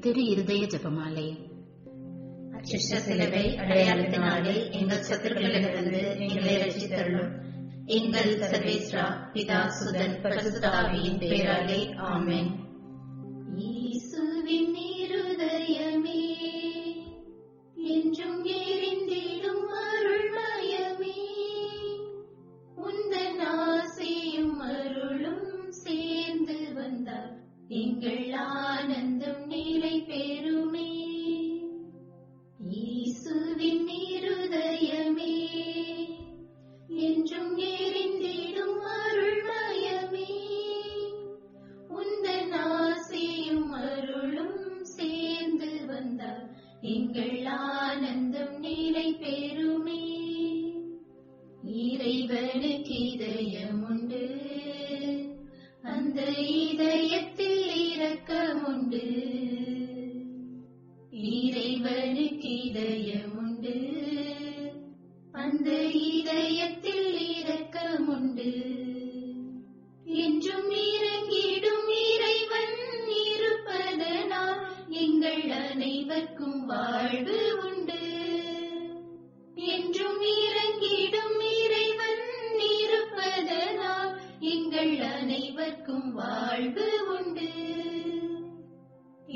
திரு இருதய ஜெபமாலை. அச்சிஷ்ட சிலுவை அடையாளத்தினாலே எங்கள் சத்துருக்களிலிருந்து எங்களை ரட்சித்தருளும். எங்கள் சர்வேஸ்வரா, பிதா, சுதன், பரிசுத்த ஆவியின் பெயராலே ஆமென். இயேசுவின் இருதயமே என்றும் எரிந்திடும் அருள்மயமே, உந்தன் ஆசையும் அருளும் சேர்ந்து வந்தால் எங்கள் ஆனந்தம் நிலை பெறுமே. இயேசுவின் இருதயமே என்றும் எரிந்திடும் அருள்மயமே, உந்தன் ஆசையும் அருளும் சேர்ந்து வந்தால் எங்கள் ஆனந்தம் நிலை பெறுமே. இறைவனுக்கு இதயம் உண்டு, அந்த இதயத்தில் இரக்கம் உண்டு. இறைவனுக்கு இதயம் உண்டு, அந்த இதயத்தில் இரக்கம் உண்டு. என்றும் இறங்கிடும் இறைவன் இருப்பதனால் எங்கள் அனைவருக்கும் வாழ்வு உண்டு. என்றும் இறங்கிடும் இறைவன் இருப்பதனால் எங்கள் அனைவருக்கும் வாழ்வு உண்டு.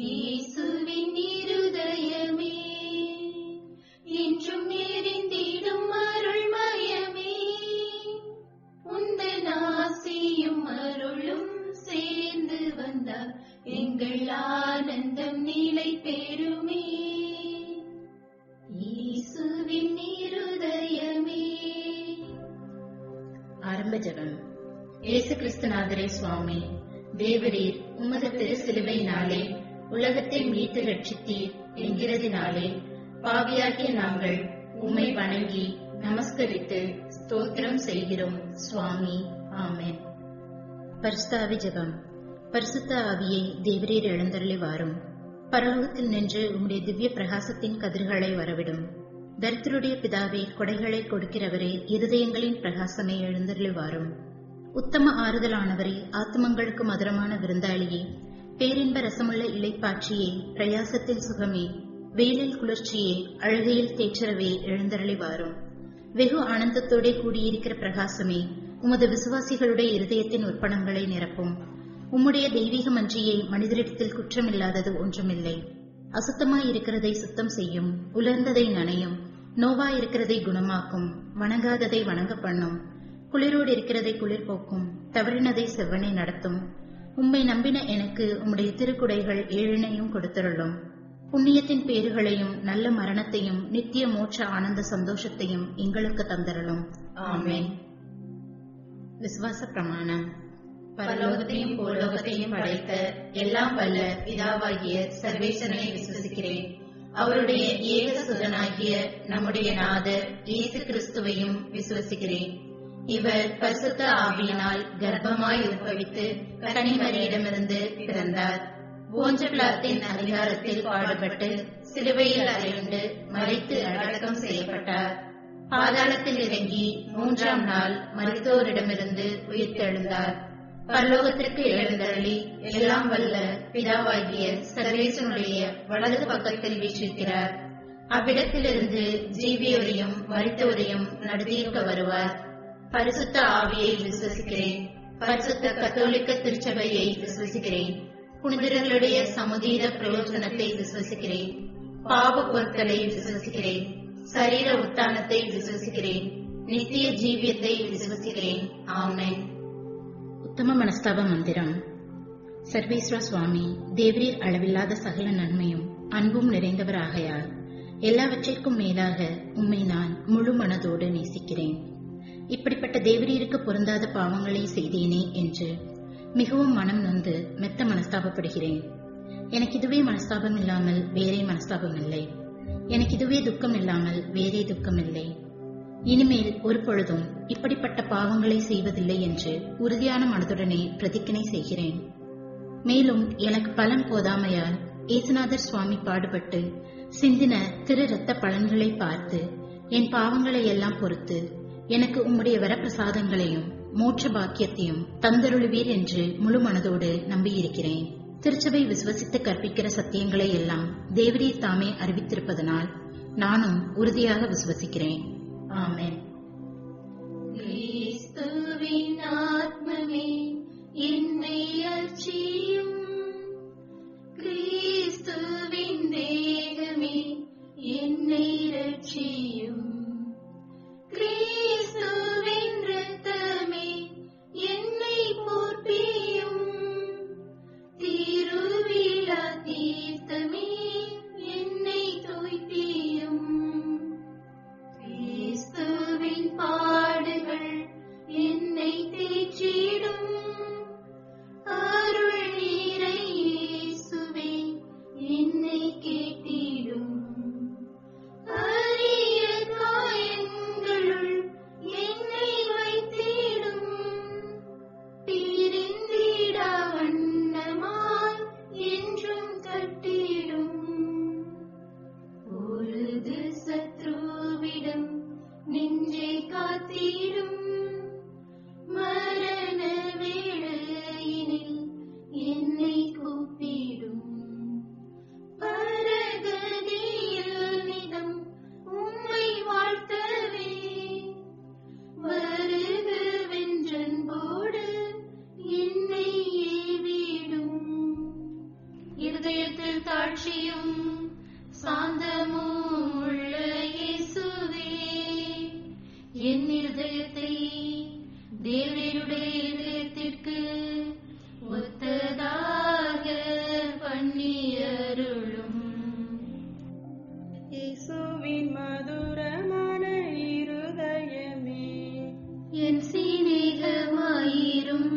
இயேசுவின் இருதயமே என்றும் எரிந்திடும் அருள்மயமே, உந்தன் ஆசையும் அருளும் சேர்ந்து வந்தால் எங்கள் ஆனந்தம் நிலை பெறுமே. இயேசுவின் இருதயமே. ஆரம்ப ஜெபம். இயேசு கிறிஸ்துநாதரே சுவாமி, தேவரீர் உமது திரு சிலுவையினாலே உலகத்தை மீட்டு ரட்சித்தீர் என்கிறதினாலே பாவியாகிய நாங்கள் உம்மை வணங்கி நமஸ்கரித்து ஸ்தோத்திரம் செய்கிறோம் சுவாமி. ஆமென். பரிசுத்த ஆவி ஜெபம். பரிசுத்த ஆவியை தேவரீர் எழுந்தருளி வாரும். பரலோகத்தில் நின்று உம்முடைய திவ்ய பிரகாசத்தின் கதிர்களை வரவிடும். தரித்திரருடைய பிதாவே, கொடைகளை கொடுக்கிறவரே, இருதயங்களின் பிரகாசமே, எழுந்தருளி வாரும். உத்தம ஆறுதலானவரே, ஆத்மங்களுக்கு மதுரமான விருந்தாளியே, பேரின்ப ரசமுள்ள இலைப்பாட்சியே, பிரயாசத்தில் சுகமே, வெயிலில் குளிர்ச்சியே, அழுகையில் தேற்றரவே, எழுந்தருளி வாரும். வெகு ஆனந்தத்தோടെ கூடியிருக்கிற பிரகாசமே, உமது விசுவாசிகளுடைய இருதயத்தின் உற்பணங்களை நிரப்பும். உம்முடைய தெய்வீக மன்றியை மனிதரிடத்தில் குற்றமில்லாதது ஒன்றுமில்லை. அசுத்தமாயிருக்கிறதை சுத்தம் செய்யும், உலர்ந்ததை நனையும், நோவாயிருக்கிறதை குணமாக்கும், வணங்காததை வணங்க பண்ணும், குளிரோடு இருக்கிறதை குளிர் போக்கும், தவறினதை செவ்வனை நடத்தும். உம்மை நம்பின எனக்கு உம்முடைய திருக்குடைகள் ஏழினையும் கொடுத்தருளும். புண்ணியத்தின் பேறுகளையும் நல்ல மரணத்தையும் நித்திய மோட்ச ஆனந்த சந்தோஷத்தையும் எங்களுக்கு தந்தருளும். ஆமென். விசுவாச பிரமாணம். பரலோகத்தையும் பூலோகத்தையும் படைத்த எல்லாம் வல்ல பிதாவாகிய சர்வேசனை விசுவசிக்கிறேன். அவருடைய ஏக சுதனாகிய நம்முடைய நாதர் இயேசு கிறிஸ்துவையும் விசுவசிக்கிறேன். இவர் பரிசுத்த ஆவியினால் கர்ப்பமாய் உற்பவித்து கன்னிமரியிடமிருந்து பிறந்தார். போஞ்சபிலாத்தின் அதிகாரத்தில் பாடுபட்டு சிலுவையில் அறையுண்டு மரித்து அடக்கம் செய்யப்பட்டார். பாதாளத்தில் இறங்கி 3ஆம் நாள் மரித்தோரிடமிருந்து உயிர்த்தெழுந்தார். பரலோகத்திற்கு எழுந்தருளி எல்லாம் வல்ல பிதாவாகிய சர்வேசனுடைய வலது பக்கத்தில் வீற்றிருக்கிறார். அவ்விடத்திலிருந்து ஜீவியோரையும் மரித்தோரையும் நடுதீர்க்க வருவார். பரிசுத்த ஆவியை விசுவசிக்கிறேன். பரிசுத்த கத்தோலிக்க திருச்சபையை விசுவசிக்கிறேன். புனிதர்களுடைய சமுதீர பிரயோஜனத்தை விசுவசிக்கிறேன். பாவ பொருட்களை விசுவசிக்கிறேன். சரீர உத்தானத்தை விசுவசிக்கிறேன். நித்திய ஜீவியத்தை விசுவசிக்கிறேன். ஆமென். உத்தம மனஸ்தாப மந்திரம். சர்வேஸ்வர சுவாமி, தேவரீர் அளவில்லாத சகல நன்மையும் அன்பும் நிறைந்தவராகையால் எல்லாவற்றிற்கும் மேலாக உம்மை நான் முழு மனதோடு நேசிக்கிறேன். இப்படிப்பட்ட தேவரீருக்கு பொருந்தாத பாவங்களை செய்தேனே என்று மிகவும் மனம் நொந்து மெத்த மனஸ்தாபப்படுகிறேன். எனக்கு இதுவே மனஸ்தாபம் இல்லாமல் வேறே மனஸ்தாபம் இல்லை. எனக்கு இதுவே துக்கம் இல்லாமல் வேறே துக்கம் இல்லை. இனிமேல் ஒரு பொழுதும் இப்படிப்பட்ட பாவங்களை செய்வதில்லை என்று உறுதியான மனதுடனே பிரதிஜ்ஞை செய்கிறேன். மேலும் எனக்கு பலன் போதாமையால் ஏசுநாதர் சுவாமி பாடுபட்டு சிந்தின திரு இரத்த பலன்களை பார்த்து என் பாவங்களை எல்லாம் பொறுத்து எனக்கு உம்முடைய வரப்பிரசாதங்களையும் மோட்ச பாக்கியத்தையும் தந்தருளுவீர் என்று முழு மனதோடு நம்பியிருக்கிறேன். திருச்சபை விசுவசித்து கற்பிக்கிற சத்தியங்களை எல்லாம் தேவரீர் தாமே அறிவித்திருப்பதனால் நானும் உறுதியாக விசுவசிக்கிறேன். ஆமென். கிறிஸ்துவின் ஆத்மமே என்னை அர்ச்சியும், கிறிஸ்துவின் தேகமே என்னை ரட்சியும், கிறிஸ்துவின் இரத்தமே என்னை போற்றியும், திருவிழா தீர்த்தமே என்னை தூய்ப்பியும், கிறிஸ்துவின் பாடுகள் என்னை தேற்றிடும், அருள் நீரை இயேசுவே என்னை கேட்டிடும், அரிய காயங்களுள் என்னை வைத்திடும், பிரிந்திடா வண்ணமாய் என்றும் கட்டிடும், பொழுது சத்ருவிடம் நெஞ்சை காத்திடும், மரண வேளையினில் என்னை கூப்பிடும், பரகதியில் நிதம் உம்மை வாழ்த்தவே, வருகவென்றன்போடு என்னை ஏவிடும், இருதயத்தில் தாழ்ச்சியும் சாந்தமும் உள்ள இயேசுவே, என் இருதயத்தை தேவனுடைய இதயத்திற்கு ஒத்ததாக பண்ணியருளும். இயேசுவின் மதுரமான இருதயமே என் சிநேகமாயிரும்,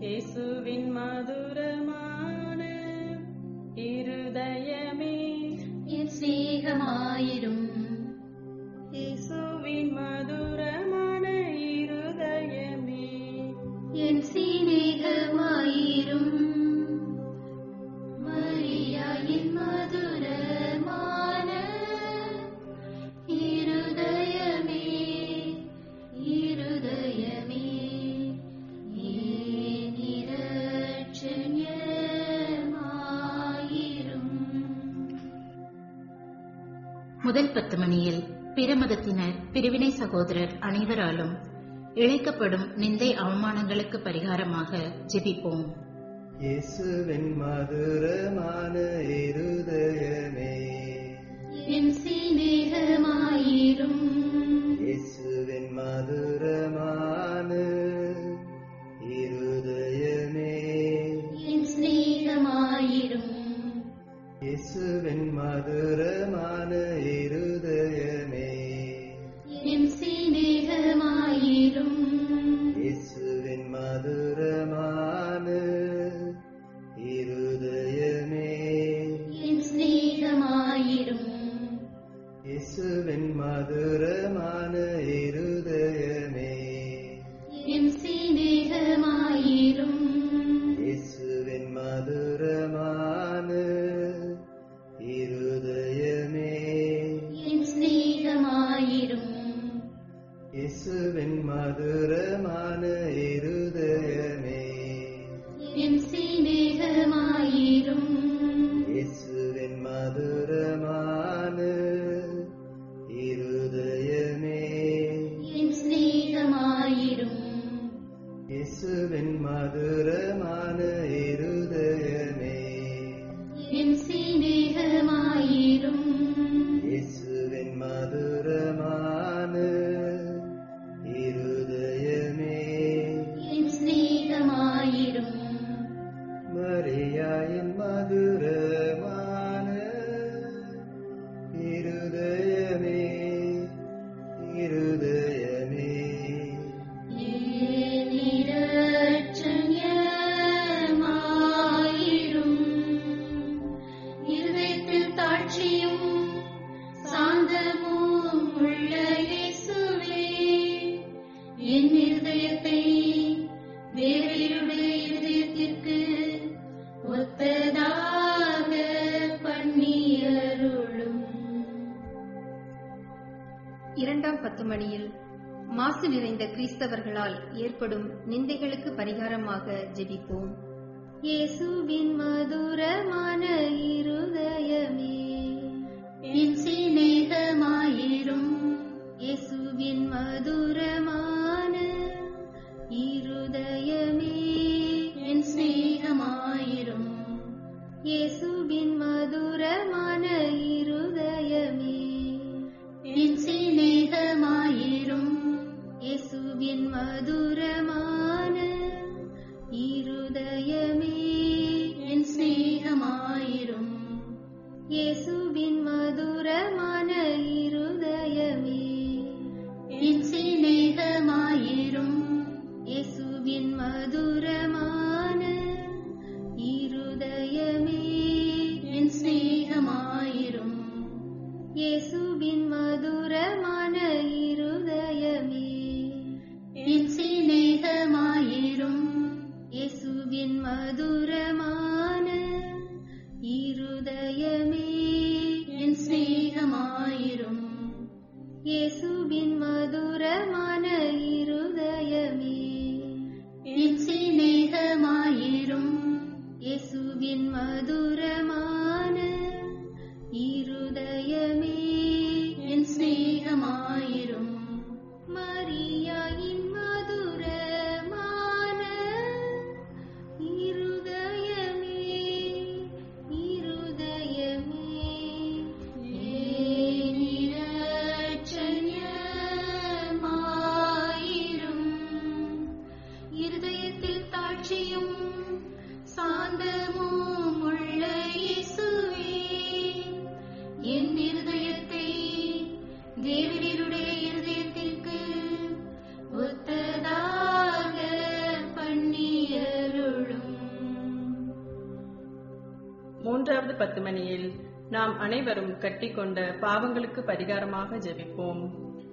இயேசுவின் மதுரமான இருதயமே என் சிநேகமாயிரும், இயேசுவின் மதுரமான இருதயமே என் சிநேகமாயிரும், மரியாயின் மதுரமான இருதயமே, இருதயமே ஏன் இரட்சண்யமாயிரும். முதல் 10 மணியில் பிற மதத்தினர், பிரிவினை சகோதரர் அனைவராலும் இழைக்கப்படும் நிந்தை அவமானங்களுக்கு பரிகாரமாக ஜெபிப்போம். இயேசுவின் மதுரமான இருதயமே, என் சிநேகமாயிரும், இயேசுவின் மதுரமான இருதயமே, என் சிநேகமாயிரும், இயேசுவின் மதுரமான இருதயமே, என் சிநேகமாயிரும், இயேசுவின் மதுரமான இருதயமே, என் சிநேகமாயிரும், இயேசுவின் மதுரமான இருதயமே, என் சிநேகமாயிரும், இயேசுவின் மதுரமான இருதயமே, என் சிநேகமாயிரும், இயேசுவின் மதுரமான இருதயமே, என் சிநேகமாயிரும், இயேசுவின் மதுரமான இருதயமே, என் சிநேகமாயிரும், இயேசுவின் மதுரமான இருதயமே, என் சிநேகமாயிரும், இயேசுவின் மதுரமான இருதயமே, என் சிநேகமாயிரும், மரியாயின் மதுரமான இருதயமே, இருதயமே ஏன் இரட்சண்யமாயிரும், இருதயத்தில் தாழ்ச்சியும் சாந்தமும் உள்ள இயேசுவே, என் இருதயத்தை தேவனுடைய இருதயத்திற்கு ஒத்ததாக பண்ணியருளும். இரண்டாம் 10 மணியில் மாசு நிறைந்த கிறிஸ்தவர்களால் ஏற்படும் நிந்தைகளுக்கு பரிகாரமாக ஜெபிப்போம். இயேசுவின் மதுரமான இருதயமே என் சிநேகமாயிரும். இயேசுவின் மதுரமான இருதயமே என் சிநேகமாயிரும். இயேசுவின் மதுரமான இருதயமே என் சிநேகமாயிரும். இயேசுவின் மதுரமான இருதயமே என் சிநேகமாயிரும். இயேசுவின் மதுரமான இருதயமே என் சிநேகமாயிரும். இயேசுவின் மதுரமான இருதயமே என் சிநேகமாயிரும். இயேசுவின் மதுரமான இருதயமே என் சிநேகமாயிரும். இயேசுவின் மதுரமான இருதயமே என் சிநேகமாயிரும். இயேசுவின் மதுரமான இருதயமே என் சிநேகமாயிரும். இயேசுவின் மதுரமான இருதயமே என் சிநேகமாயிரும். மரியாயின் மதுரமான இருதயமே இருதயமே ஏன் இரட்சண்யமாயிரும். இருதயத்தில் தாட்சியும் சாந்தமும் உள்ள இயேசுவே, என் இருதயத்தை தேவரீருடைய இருதயத்திற்கு ஒத்ததாக பண்ணியருளும். மூன்றாவது 10 மணியில் நாம் அனைவரும் கட்டிக்கொண்ட பாவங்களுக்கு பரிகாரமாக ஜெபிப்போம்.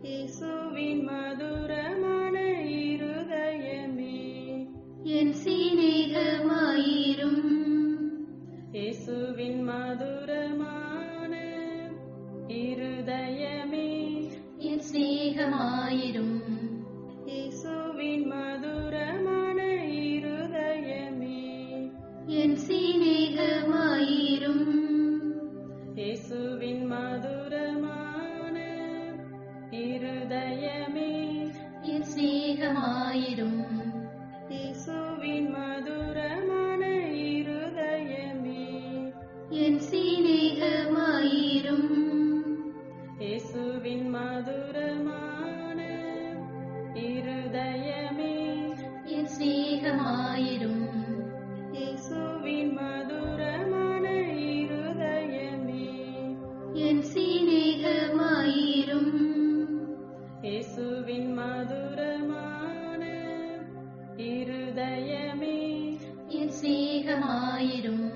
இயேசுவின் மதுரமான இருதயமே, என் சிநேகமாயிரும். இயேசுவின் மதுரமான இருதயமே, என் சிநேகமாயிரும். இயேசுவின் மதுரமான இருதயமே, என் சிநேகமாயிரும். இயேசுவின் மதுரமான இருதயமே, என் சிநேகமாயிரும். இயேசுவின் மதுரமான இருதயமே, என் சிநேகமாயிரும். இயேசுவின் மதுரமான இருதயமே, என் சிநேகமாயிரும். இயேசுவின் மதுரமான இருதயமே, என் சிநேகமாயிரும். இயேசுவின் மதுரமான இருதயமே, என் சிநேகமாயிரும்.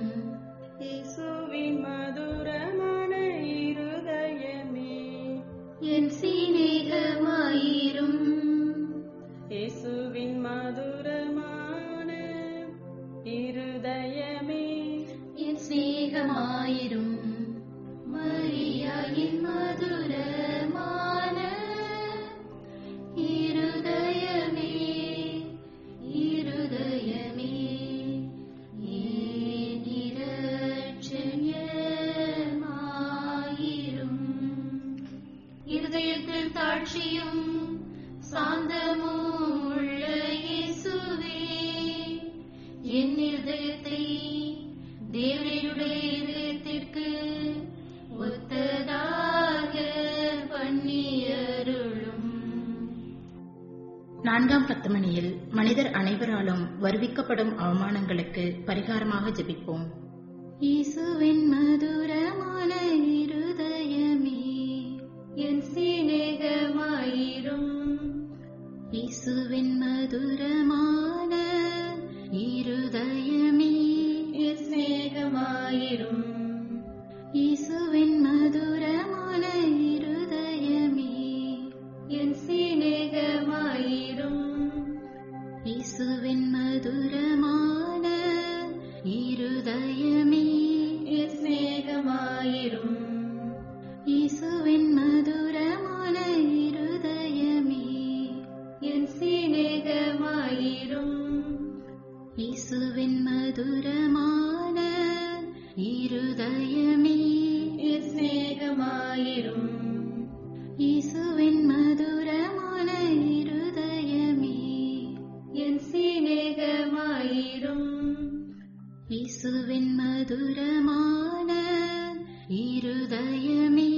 இயேசுவின் மதுரமான இருதயமே, என் சிநேகமாயிரும். இயேசுவின் மதுரமான இருதயமே, என் சிநேகமாயிரும். மரியாயின் மதுரமான இருதயமே இருதயமே, ஏன் இரட்சண்யமாயிரும். இருதயத்தில் தாட்சியும் சாந்தமும் உள்ள இயேசுவே, என் இருதயத்தை தேவனுடைய இதயத்திற்கு ஒத்ததாக பண்ணியருளும். 4ஆம் 10 மணியில் மனிதர் அனைவராலும் வருவிக்கப்படும் அவமானங்களுக்கு பரிகாரமாக ஜெபிப்போம். இயேசுவின் மதுரமான இருதயமே, என் சிநேகமாயிரும். இயேசுவின் மதுரமான இருதயமே, என் சிநேகமாயிரும். இயேசுவின் மதுரமான இருதயமே, என் சிநேகமாயிரும். இயேசுவின் மதுரமான இருதயமே, என் சிநேகமாயிரும். இயேசுவின் மதுரமான இருதயமே, என் சிநேகமாயிரும். இயேசுவின் மதுர இருதயமே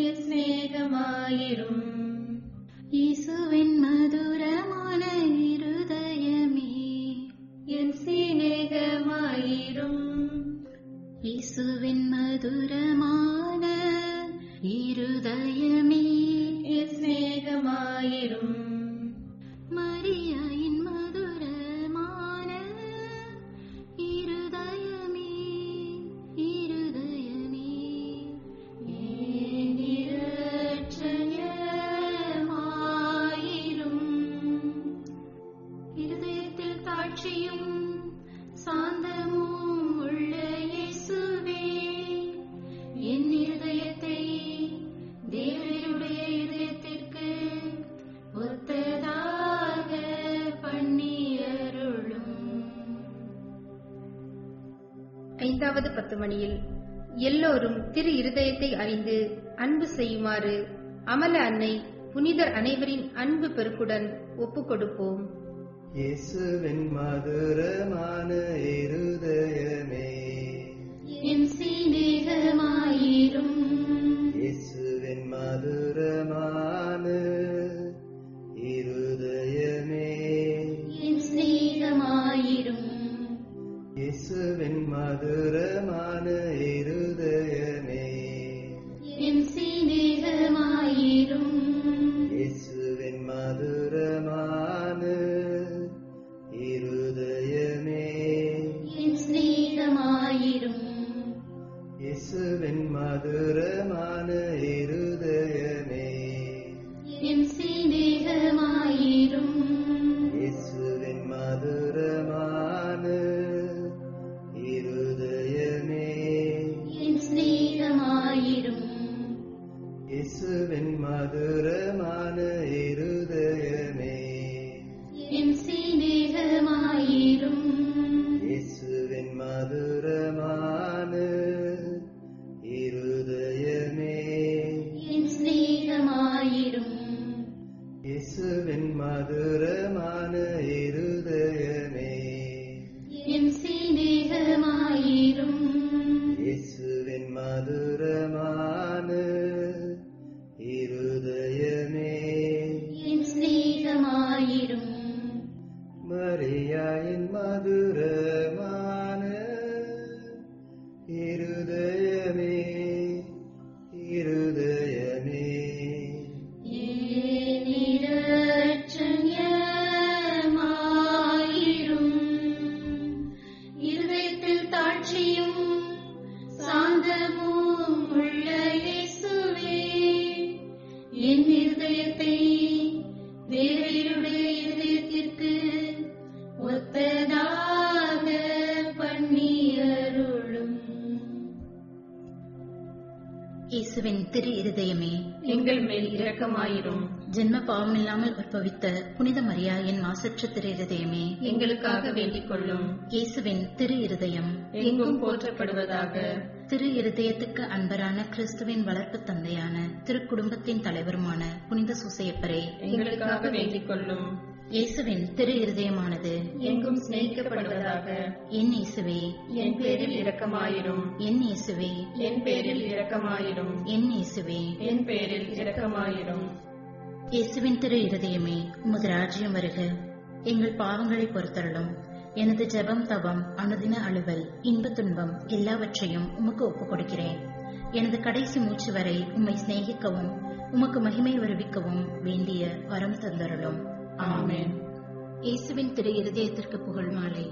என் சிநேகமாயிரும். இயேசுவின் மதுரமான இருதயமே என் சிநேகமாயிரும். இயேசுவின் மதுரமான இருதயமே என் சிநேகமாயிரும். மரியாயின் மதுரமான இருதயமே இருதயமே என் இரட்சகமாயிரும். இருதயத்தில் தாட்சியும் சாந்தமும் உள்ள இயேசுவே, என் இருதயத்தை தேவனுடைய இதயத்திற்கு ஒத்ததாக பண்ணி அருளும். 5வது 10 மணியில் எல்லோரும் திரு இருதயத்தை அறிந்து அன்பு செய்யுமாறு அமல அன்னை புனிதர் அனைவரின் அன்பு பெருக்குடன் ஒப்புக் கொடுப்போம். இயேசுவின் மதுரமான இருதயமே, என் சிநேகமாயிரும். இயேசுவின் மதுரமான இருதயமே, என் சிநேகமாயிரும். இயேசுவின் மதுரமான இருதயமே, என் சிநேகமாயிரும். இயேசுவின் மதுரமான இருதயமே, என் சிநேகமாயிரும். இயேசுவின் மதுரமான இருதயமே, என் சிநேகமாயிரும். இயேசுவின் மதுரமான இருதயமே, என் சிநேகமாயிரும். இயேசுவின் மதுரமான இருதயமே, என் சிநேகமாயிரும். இயேசுவின் மதுரமான இருதயமே, என் சிநேகமாயிரும். இயேசுவின் மதுரமான இருதயமே, என் சிநேகமாயிரும். இயேசுவின் மதுரமான இருதயமே, என் சிநேகமாயிரும். மரியாயின் மதுரமான இருதயமே இருதயமே, என் இரட்சகமாயிரும். இருதயத்தில் தாட்சியும் சாந்தமும் உள்ள இயேசுவே, என் இருதயத்தை தேவனுடைய இதயத்திற்கு ஒத்ததாக பண்ணி அருளும். இயேசுவின் திரு இருதயமே, எங்கள் மேல் இரக்கமாயிரும். ஜென்ம பாவமில்லாமல் உற்பவித்த புனித மரியாயின் மாசற்ற திரு இருதயமே, எங்களுக்காக வேண்டிக் கொள்ளும். இயேசுவின் திரு இருதயம் எங்கும் போற்றப்படுவதாக. திரு இருதயத்துக்கு அன்பரான கிறிஸ்துவின் வளர்ப்பு தந்தையான திருக்குடும்பத்தின் தலைவருமான புனித சூசையப்பரே, எங்களுக்காக வேண்டிக் கொள்ளும். இயேசுவின் திரு இருதயமானது எங்கும் சிநேகிக்கப்படுவதாக. என் இயேசுவே, என் பேரில் இரக்கமாயிரும். என் இயேசுவே, என் பேரில் இரக்கமாயிரும். என் இயேசுவே. என் பேரில் இரக்கமாயிரும். இயேசுவின் திரு இருதயமே, உமது ராஜ்யம் வருக. எங்கள் பாவங்களை பொறுத்தருளும். எனது ஜெபம், தவம், அனுதின அலுவல், இன்ப துன்பம் எல்லாவற்றையும் உமக்கு ஒப்புக் கொடுக்கிறேன். எனது கடைசி மூச்சு வரை உம்மை சிநேகிக்கவும் உமக்கு மகிமை வருவிக்கவும் வேண்டிய வரம் தந்தருளும். ஆமென். இயேசுவின் திரு இருதயத்திற்கு புகழ் மாலை.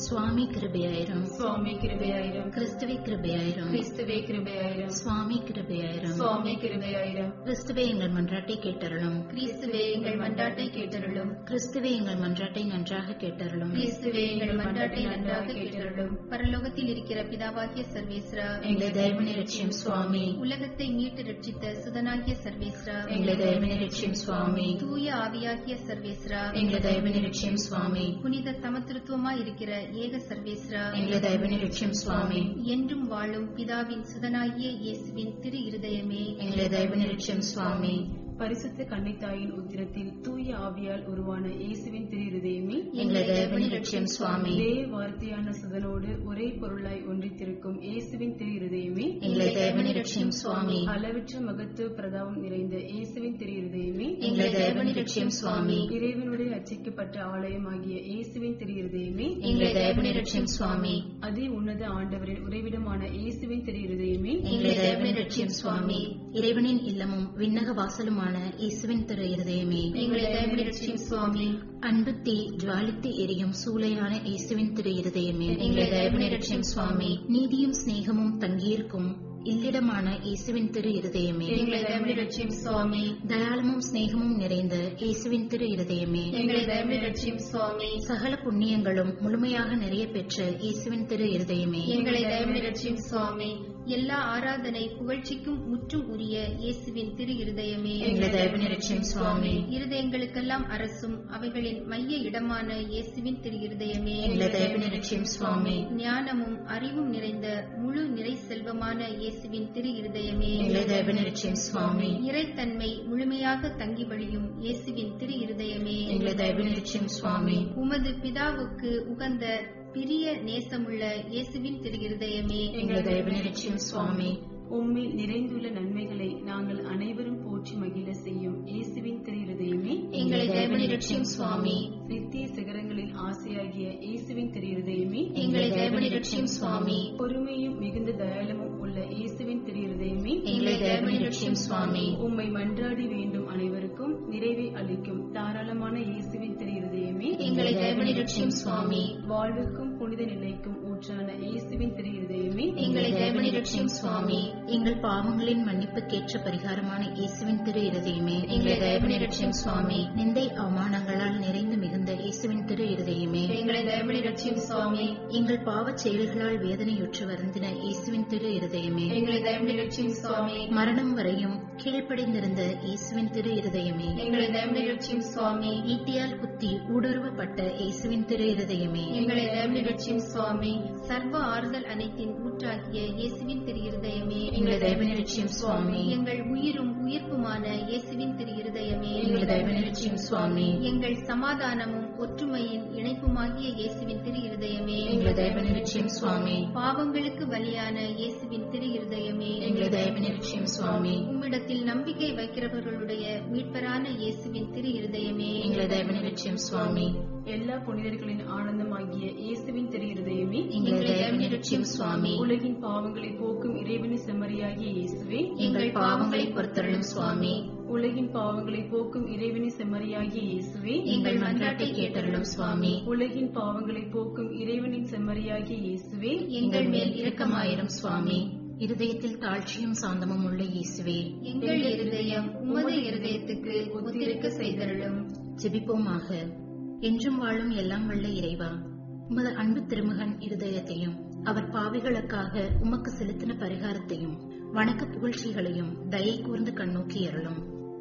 சுவாமி கிருபையாயிரும். சுவாமி கிருபையாயிரும். கிறிஸ்துவே கிருபையாயிரும். கிறிஸ்துவே கிருபையாயிரும். சுவாமி கிருபையாயிரும். சுவாமி கிருபையாயிரும். கிறிஸ்துவே எங்கள் மன்றாட்டை கேட்டருளும். கிறிஸ்துவே எங்கள் மன்றாட்டை கேட்டருளும். கிறிஸ்துவே எங்கள் மன்றாட்டை நன்றாக கேட்டருளும். கிறிஸ்துவே எங்கள் மன்றாட்டை நன்றாக கேட்டருளும். பரலோகத்தில் இருக்கிற பிதாவாகிய சர்வேஸ்வரா, எங்களை தயவு நிரட்சியும் சுவாமி. உலகத்தை மீட்டு ரட்சித்த சுதனாகிய சர்வேஸ்வரா, எங்களை தயவு நிரட்சியும் சுவாமி. தூய ஆவியாகிய சர்வேஸ்வரா, எங்களை தயவு நிரட்சியும் சுவாமி. புனித சமத்துவமாய் இருக்கிற ஏக சர்வேஸ்வரா, எங்களை தயவு நிரட்சியும் சுவாமி. என்றும் வாழும் பிதாவின் சுதனாகிய இயேசுவின் திரு இருதயமே, எங்களை தயவு நிரட்சியும் சுவாமி. பரிசுத்த கன்னித்தாயின் உத்திரத்தில் தூய ஆவியால் உருவான இயேசுவின் திரு இருதயமே, எங்களை தயவின் இரட்சியும் சுவாமி. ஒரே வார்த்தையான சுதனோடு ஒரே பொருளாய் ஒன்றித்திருக்கும் இயேசுவின் திரு இருதயமே, எங்களை தயவின் இரட்சியும் சுவாமி. அளவற்ற மகத்துவ பிரதாபம் நிறைந்த இயேசுவின் திரு இருதயமே, எங்களை தயவின் இரட்சியும் சுவாமி. இறைவனுடைய அர்ச்சிக்கப்பட்ட ஆலயமாகிய இயேசுவின் திரு இருதயமே, எங்களை தயவின் இரட்சியும் சுவாமி. அதி உன்னத ஆண்டவரின் உறைவிடமான இயேசுவின் திரு இருதயமே, எங்களை தயவின் இரட்சியும் சுவாமி. இறைவனின் இல்லமும் விண்ணக வாசலுமான இயேசுவின் திரு இருதயமே, எங்களை தயவின் இரட்சியும் சுவாமி. அன்பு தீ ஜுவாலித்து எரியும் சூளையான இயேசுவின் திரு இருதயமே, எங்களை தயவின் இரட்சியும் சுவாமி. நீதியும் சிநேகமும் தங்கியிருக்கும் இல்லிடமான இயேசுவின் திரு இருதயமே, எங்களை தயவின் இரட்சியும் சுவாமி. தயாளமும் சிநேகமும் நிறைந்த இயேசுவின் திரு இருதயமே, எங்களை தயவின் இரட்சியும் சுவாமி. சகல புண்ணியங்களும் முழுமையாக நிறைய பெற்ற இயேசுவின் திரு இருதயமே, எங்களை தயவின் இரட்சியும் சுவாமி. எல்லா ஆராதனை புகழ்ச்சிக்கும் முற்றும் உரிய இயேசுவின் திரு இருதயமே, எங்களை தயவின் இரட்சியும் சுவாமி. இருதயங்களுக்கெல்லாம் அரசும் அவைகளின் மைய இடமான இயேசுவின் திரு இருதயமே, எங்களை தயவின் இரட்சியும் சுவாமி. ஞானமும் அறிவும் நிறைந்த முழு நிறை செல்வமான இயேசுவின் திரு இருதயமே, எங்களை தயவின் இரட்சியும் சுவாமி. இறைத்தன்மை முழுமையாக தங்கி வழியும் இயேசுவின் திரு இருதயமே, எங்களை தயவின் இரட்சியும் சுவாமி. உமது பிதாவுக்கு உகந்த பிரிய நேசமுள்ள இயேசுவின் திரு இருதயமே, எங்களை தயவின் இரட்சியும் சுவாமி. உம்மில் நிறைந்துள்ள நன்மைகளை நாங்கள் அனைவரும் போற்றி மகிழ செய்யும் இயேசுவின் திரு இருதயமே, எங்களை தயவின் இரட்சியும் சுவாமி. நித்திய சிகரங்களின் ஆசையாகிய இயேசுவின் திரு இருதயமே, எங்களை தயவின் இரட்சியும் சுவாமி. பொறுமையும் மிகுந்த தயாளமும் உள்ள இயேசுவின் திரு இருதயமே, எங்களை தயவின் இரட்சியும் சுவாமி. உம்மை மன்றாடி வேண்டும் அனைவருக்கும் நிறைவை அளிக்கும் தாராளமான இயேசுவின் திரு இருதயமே, எங்களை தயவின் இரட்சியும் சுவாமி. வாழ்வுக்கும் புனித நிலைக்கும் ஊற்றான இயேசுவின் திரு இருதயமே, எங்களை தயவின் இரட்சியும் சுவாமி. எங்கள் பாவங்களின் மன்னிப்புக்கேற்ற பரிகாரமான இயேசுவின் திரு இருதயமே, எங்களை தயவின் இரட்சியும் சுவாமி. நிந்தை அவமானங்களால் நிறைந்து மிகுந்த இயேசுவின் திரு இருதயமே, எங்களை தயவின் இரட்சியும் சுவாமி. எங்கள் பாவச் செயல்களால் வேதனையுற்று வருந்தின இயேசுவின் திரு இருதயமே, எங்களை தயவின் இரட்சியும் சுவாமி. மரணம் வரையும் கீழ்ப்படிந்திருந்த இயேசுவின் திரு இருதயமே, எங்களை தயவின் இரட்சியும் சுவாமி. ஈட்டியால் குத்தி ஊடுருவப்பட்ட இயேசுவின் திரு இருதயமே, எங்களை தயவின் இரட்சியும் சுவாமி. சர்வ ஆறுதல் அனைத்தின் ஊற்றாகிய இயேசுவின் திரு இருதயமே, எங்களை தயவின் இரட்சியும் சுவாமி. எங்கள் உயிரும் உயிர்ப்புமான இயேசுவின் திரு இருதயமே, எங்களை தயவின் இரட்சியும் சுவாமி. எங்கள் சமாதானமும் ஒற்றுமையின் இணைப்புமாகிய இயேசுவின் திரு இருதயமே, எங்களை தயவின் இரட்சியும் சுவாமி. பாவங்களுக்கு பலியான இயேசுவின் திரு இருதயமே, எங்களை தயவின் இரட்சியும் சுவாமி. உம்மிடத்தில் நம்பிக்கை வைக்கிறவர்களுடைய மீட்பரான இயேசுவின் திரு இருதயமே, எங்களை தயவின் இரட்சியும் சுவாமி. எல்லா புனிதர்களின் ஆனந்தமாகிய இயேசுவின் திரு இருதயமே, எங்களை தயவின் இரட்சியும் சுவாமி. உலகின் பாவங்களை போக்கும் இறைவனின் செம்மறியாகிய இயேசுவே, எங்கள் பாவங்களை பொறுத்தருளும் சுவாமி. உலகின் பாவங்களை போக்கும் இறைவனின் செம்மறியாகிய இயேசுவே, எங்கள் மன்றாட்டை கேட்டருளும் சுவாமி. உலகின் பாவங்களை போக்கும் இறைவனின் செம்மறியாகிய இயேசுவே, எங்கள் மேல் இரக்கமாயிரும் சுவாமி. இருதயத்தில் தாழ்ச்சியும் சாந்தமும் உள்ள இயேசுவே, எங்கள் இருதயம் உமது இருதயத்துக்கு ஒத்திருக்க செய்தருளும். ஜெபிப்போமாக. என்றும் வாழும் எல்லாம் வல்ல இறைவா, உமது அன்பு திருமகன் இருதயத்தையும் அவர் பாவிகளுக்காக உமக்கு செலுத்தின பரிகாரத்தையும் வணக்க புகழ்ச்சிகளையும் தயை கூர்ந்து கண்ணோக்கி அருளும்.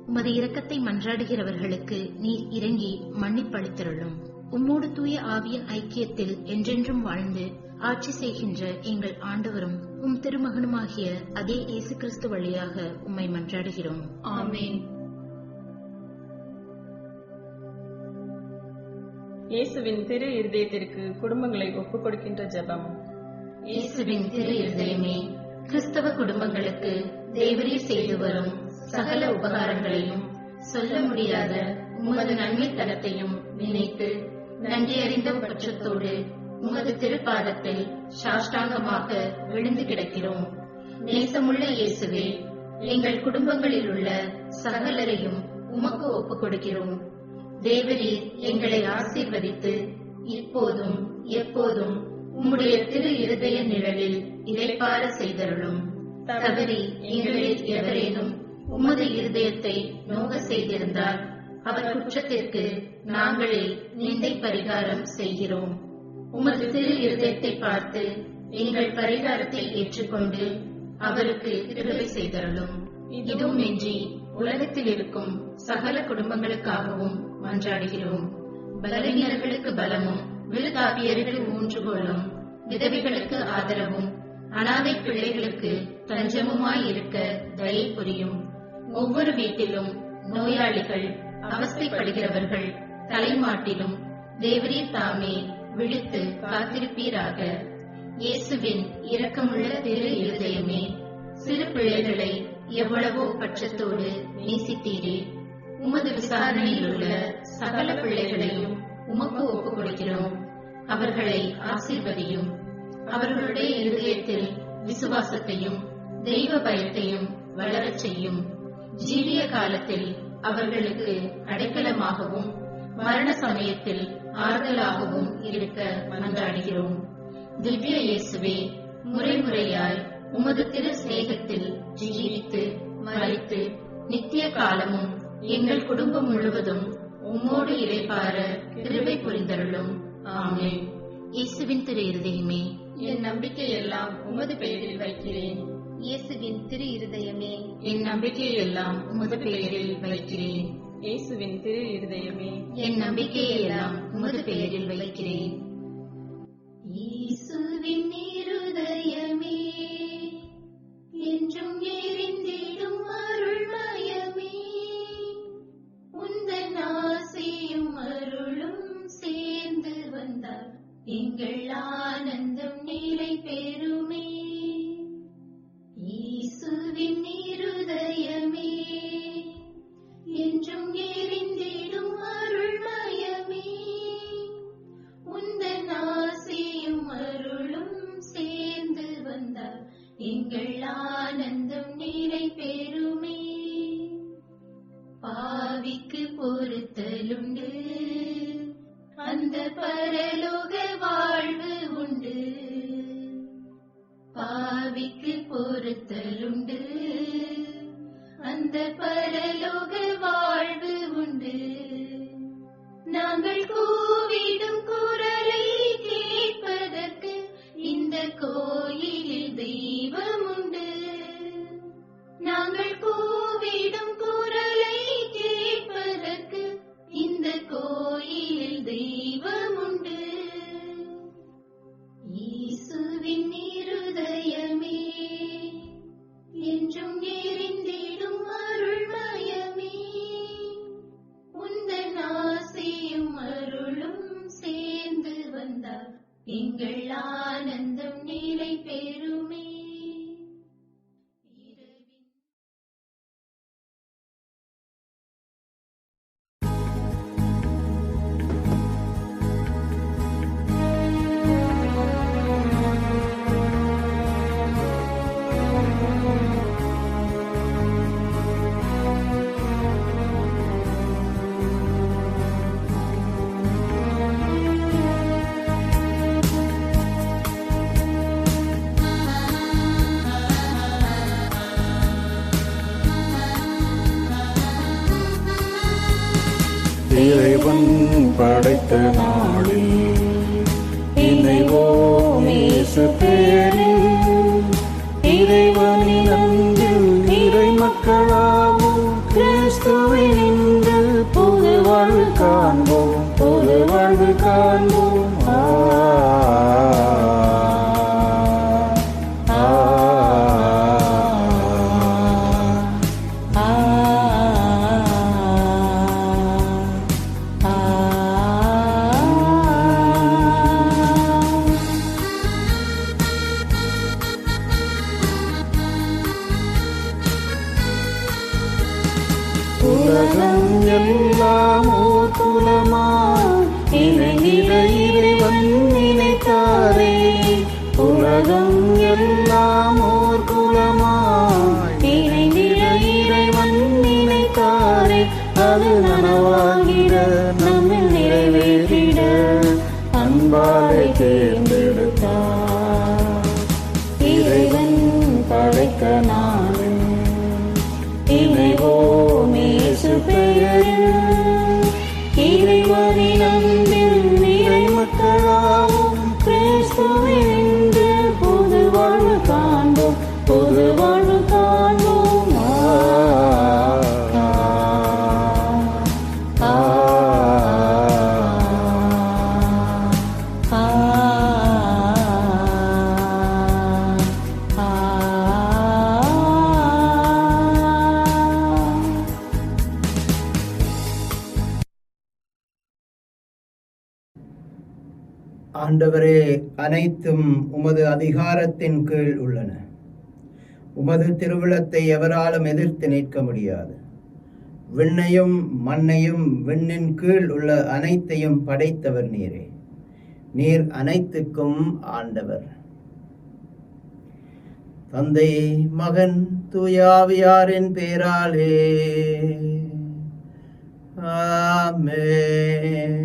உமது இரக்கத்தை மன்றாடுகிறவர்களுக்கு நீர் இறங்கி மன்னிப்பளித்தருளும். உம்மோடு தூய ஆவியின் ஐக்கியத்தில் என்றென்றும் வாழ்ந்து ஆட்சி செய்கின்ற எங்கள் ஆண்டவரும் உம் திருமகனுமாகிய அதே இயேசு கிறிஸ்து வழியாக உம்மை மன்றாடுகிறோம். ஆமென். இயேசுவின் திரு இருதயத்திற்கு குடும்பங்களை ஒப்புக் கொடுக்கின்ற ஜெபம். இயேசுவின் திரு இருதயமே, கிறிஸ்தவ குடும்பங்களுக்கு தேவரீர் செய்து வரும் சகல உபகாரங்களையும் சொல்ல முடியாத உமது நன்மை தரத்தையும் நினைத்து நன்றியறிந்த பட்சத்தோடு உமது திருப்பாதத்தில் சாஷ்டாங்கமாக விழுந்து கிடக்கிறோம். நேசமுள்ள இயேசுவே, எங்கள் குடும்பங்களில் உள்ள சகலரையும் உமக்கு ஒப்புக் கொடுக்கிறோம். தேவரீர் எங்களை ஆசீர்வதித்து இப்போதும் எப்போதும் உம்முடைய திரு இருதய நிழலில் இளைப்பாற செய்தருளும். தவறி எங்களில் எவரேனும் உமது இருதயத்தை நோக செய்திருந்தால் அவர் குற்றத்திற்கு நாங்களே நிந்தை பரிகாரம் செய்கிறோம். உமது திரு இருதயத்தை பார்த்து எங்கள் பரிகாரத்தை ஏற்றுக்கொண்டு அவருக்கு கிருபை செய்தருளும். இதுவுமின்றி உலகத்தில் இருக்கும் சகல குடும்பங்களுக்காகவும் மன்றாடுகிறோம். பலவீனர்களுக்கு பலமும் விழுதாவியருக்கு ஊன்றுகோலும், விதவைகளுக்கு ஆதரவும் அனாதை பிள்ளைகளுக்கு தஞ்சமுமாயிருக்க தயை புரியும். ஒவ்வொரு வீட்டிலும் நோயாளிகள், அவஸ்தைப்படுகிறவர்கள் தலைமாட்டிலும் தேவரீர் தாமே விழித்து காத்திருப்பீராக. இயேசுவின் இரக்கமுள்ள திரு இருதயமே, சிறு பிள்ளைகளை எவ்வளவோ பட்சத்தோடு நேசித்தீரே. உமது விசாரணையில் உள்ள சகல பிள்ளைகளையும் உமக்கு ஒப்புக் கொடுக்கிறோம். அவர்களை ஆசீர்வதியும். அவர்களுடைய இருதயத்தில் விசுவாசத்தையும் தெய்வ பயத்தையும் வளரச் செய்யும். ஜீவிய காலத்தில் அவர்களுக்கு அடைக்கலமாகவும் மரண சமயத்தில் ஆறுதலாகவும் இருக்க மன்றாடுகிறோம். திவ்ய இயேசுவே, முறைமுறையாய் உமது திரு சிநேகத்தில் ஜீவித்து மரித்து நித்திய காலமும் எங்கள் குடும்பம் முழுவதும் உம்மோடு இளைப்பாற கிருபை புரிந்தருளும். ஆமென். இயேசுவின் திரு இருதயமே, என் நம்பிக்கையெல்லாம் உமது பெயரில் வைக்கிறேன். இயேசுவின் திரு இருதயமே, என் நம்பிக்கையை எல்லாம் உமது பெயரில் வைக்கிறேன். இயேசுவின் திரு இருதயமே, என் நம்பிக்கையை எல்லாம் உமது பெயரில் வைக்கிறேன். இயேசுவின் இருதயமே, என்றும் எரிந்திடும் அருள்மயமே, உந்தன் ஆசையும் அருளும் சேர்ந்து வந்தால் எங்கள் ஆனந்தம் நிலை பெறுமே. இயேசுவின் இருதயமே, என்றும் எரிந்திடும் அருள்மயமே, உந்தன் ஆசையும் அருளும் சேர்ந்து வந்தால் எங்கள் ஆனந்தம் நிலை பெறுமே. பாவிக்கு பொறுத்தலுண்டு, அந்த பரலோக வாழ்வு உண்டு. பாவிக்கு பொறுத்தலுண்டு, அந்த பரலோக வாழ்வு உண்டு. நாங்கள் கூவிடும் குரலை கேட்பதற்கு இந்த கோயிலில் தெய்வம் உண்டு. நாங்கள் கூவிடும் குரலை கேட்பதற்கு இந்த கோயிலில் தெய்வம் உண்டு. இயேசுவின் இருதயமே, என்றும் எரிந்திடும் அருள்மயமே, உந்தன் ஆசையும் அருளும் சேர்ந்து வந்தால் எங்கள் ஆனந்தம் நிலை பெறுமே. இறைவன் படைத்த நாளில் இணைவோம் இயேசு பேரில். இறைவனின் அன்பில் இறை மக்களாவோம், கிறிஸ்துவின் இன்று புது வாழ்வு காண்போம், புது வாழ்வு காண்போம். உலகம் எல்லாம் ஓர் குலமாய் இணைந்திட இறைவன் நினைத்தாரே. உலகம் எல்லாம் ஓர் குலமாய் இணைந்திட இறைவன் நினைத்தாரே. அது நனவாகிட நம்மில் நிறைவேறிட அன்பாலை தேர்ந்தெடுத்தார். இறைவன் படைத்த நாளில் இணைவோம் இயேசு பெயரில். இறைவனின் அன்பில் இறை மக்களாவோம், கிறிஸ்துவின் இன்று புது வாழ்வு காண்போம், புது வாழ்வு காண்போம். ஆண்டவரே, அனைத்தும் உமது அதிகாரத்தின் கீழ் உள்ளன. உமது திருவுளத்தை எவராலும் எதிர்த்து நிற்க முடியாது. விண்ணையும் மண்ணையும் விண்ணின் கீழ் உள்ள அனைத்தையும் படைத்தவர் நீரே. நீர் அனைத்துக்கும் ஆண்டவர். தந்தை, மகன், தூயாவியாரின் பேராலே ஆமென்.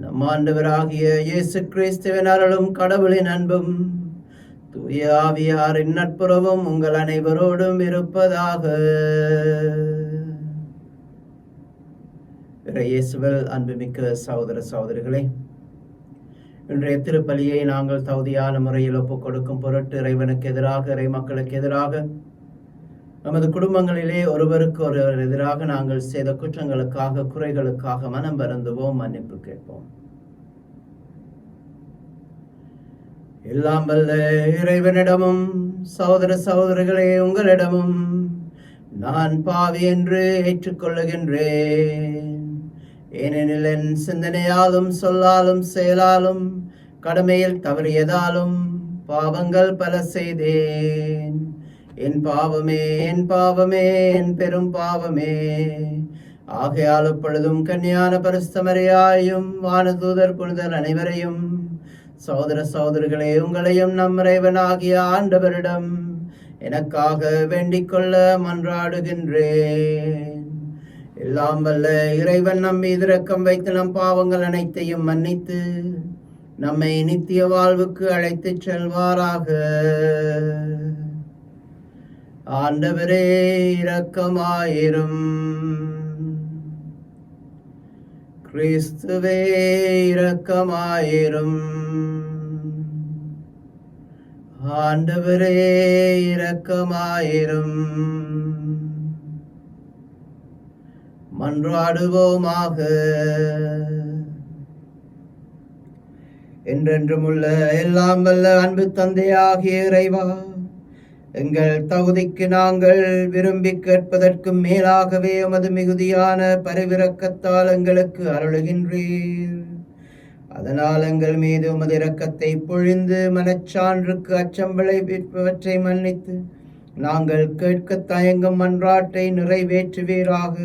நம் ஆண்டவராகிய இயேசு கிறிஸ்துவின் அருளும் கடவுளின் அன்பும் தூய ஆவியாரின் நட்புறவும் உங்கள் அனைவரோடும் இருப்பதாக. இயேசுவில் அன்புமிக்க சகோதர சகோதரிகளே, இன்றைய திருப்பலியை நாங்கள் தகுதியான முறையில் ஒப்புக் கொடுக்கும் பொருட்டு இறைவனுக்கு எதிராக, இறை மக்களுக்கு எதிராக, நமது குடும்பங்களிலே ஒருவருக்கு ஒருவர் எதிராக நாங்கள் செய்த குற்றங்களுக்காக, குறைகளுக்காக மனம் வருந்துவோம், மன்னிப்பு கேட்போம். எல்லாம் வல்ல இறைவனிடமும் சகோதர சகோதரிகளே உங்களிடமும் நான் பாவி என்று ஏற்றுக்கொள்ளுகின்றேன். ஏனெனில் என் சிந்தனையாலும் சொல்லாலும் செயலாலும் கடமையில் தவறியதாலும் பாவங்கள் பல செய்தேன். என் பாவமே, என் பாவமே, என் பெரும் பாவமே. ஆகையால் எப்பொழுதும் கன்னியான பரிசுத்த மரியாயையும் வானதூதர் புனிதர் அனைவரையும், சகோதர சகோதரிகளே உங்களையும் நம் இறைவனாகிய ஆண்டவரிடம் எனக்காக வேண்டிக் கொள்ள மன்றாடுகின்றேன். எல்லாம் வல்ல இறைவன் நம் மீது இரக்கம் வைத்து நம் பாவங்கள் அனைத்தையும் மன்னித்து நம்மை நித்திய வாழ்வுக்கு அழைத்துச் செல்வாராக. ஆண்டவரே இரக்கமாயிரும். கிறிஸ்துவே இரக்கமாயிரும். ஆண்டவரே இரக்கமாயிரும். மன்றாடுவோமாக. என்றென்றுமுள்ள எல்லாம் வல்ல அன்பு தந்தையாகிய இறைவா, எங்கள் தகுதிக்கு நாங்கள் விரும்பி கேட்பதற்கும் மேலாகவே உமது மிகுதியான பரிவிரக்கத்தால் எங்களுக்கு அருளுகின்றீர். அதனால் எங்கள் மீது உமது இரக்கத்தை பொழிந்து மனச்சான்றுக்கு அச்சம் விளைவிப்பவற்றை மன்னித்து நாங்கள் கேட்க தயங்கும் மன்றாட்டை நிறைவேற்றுவீராக.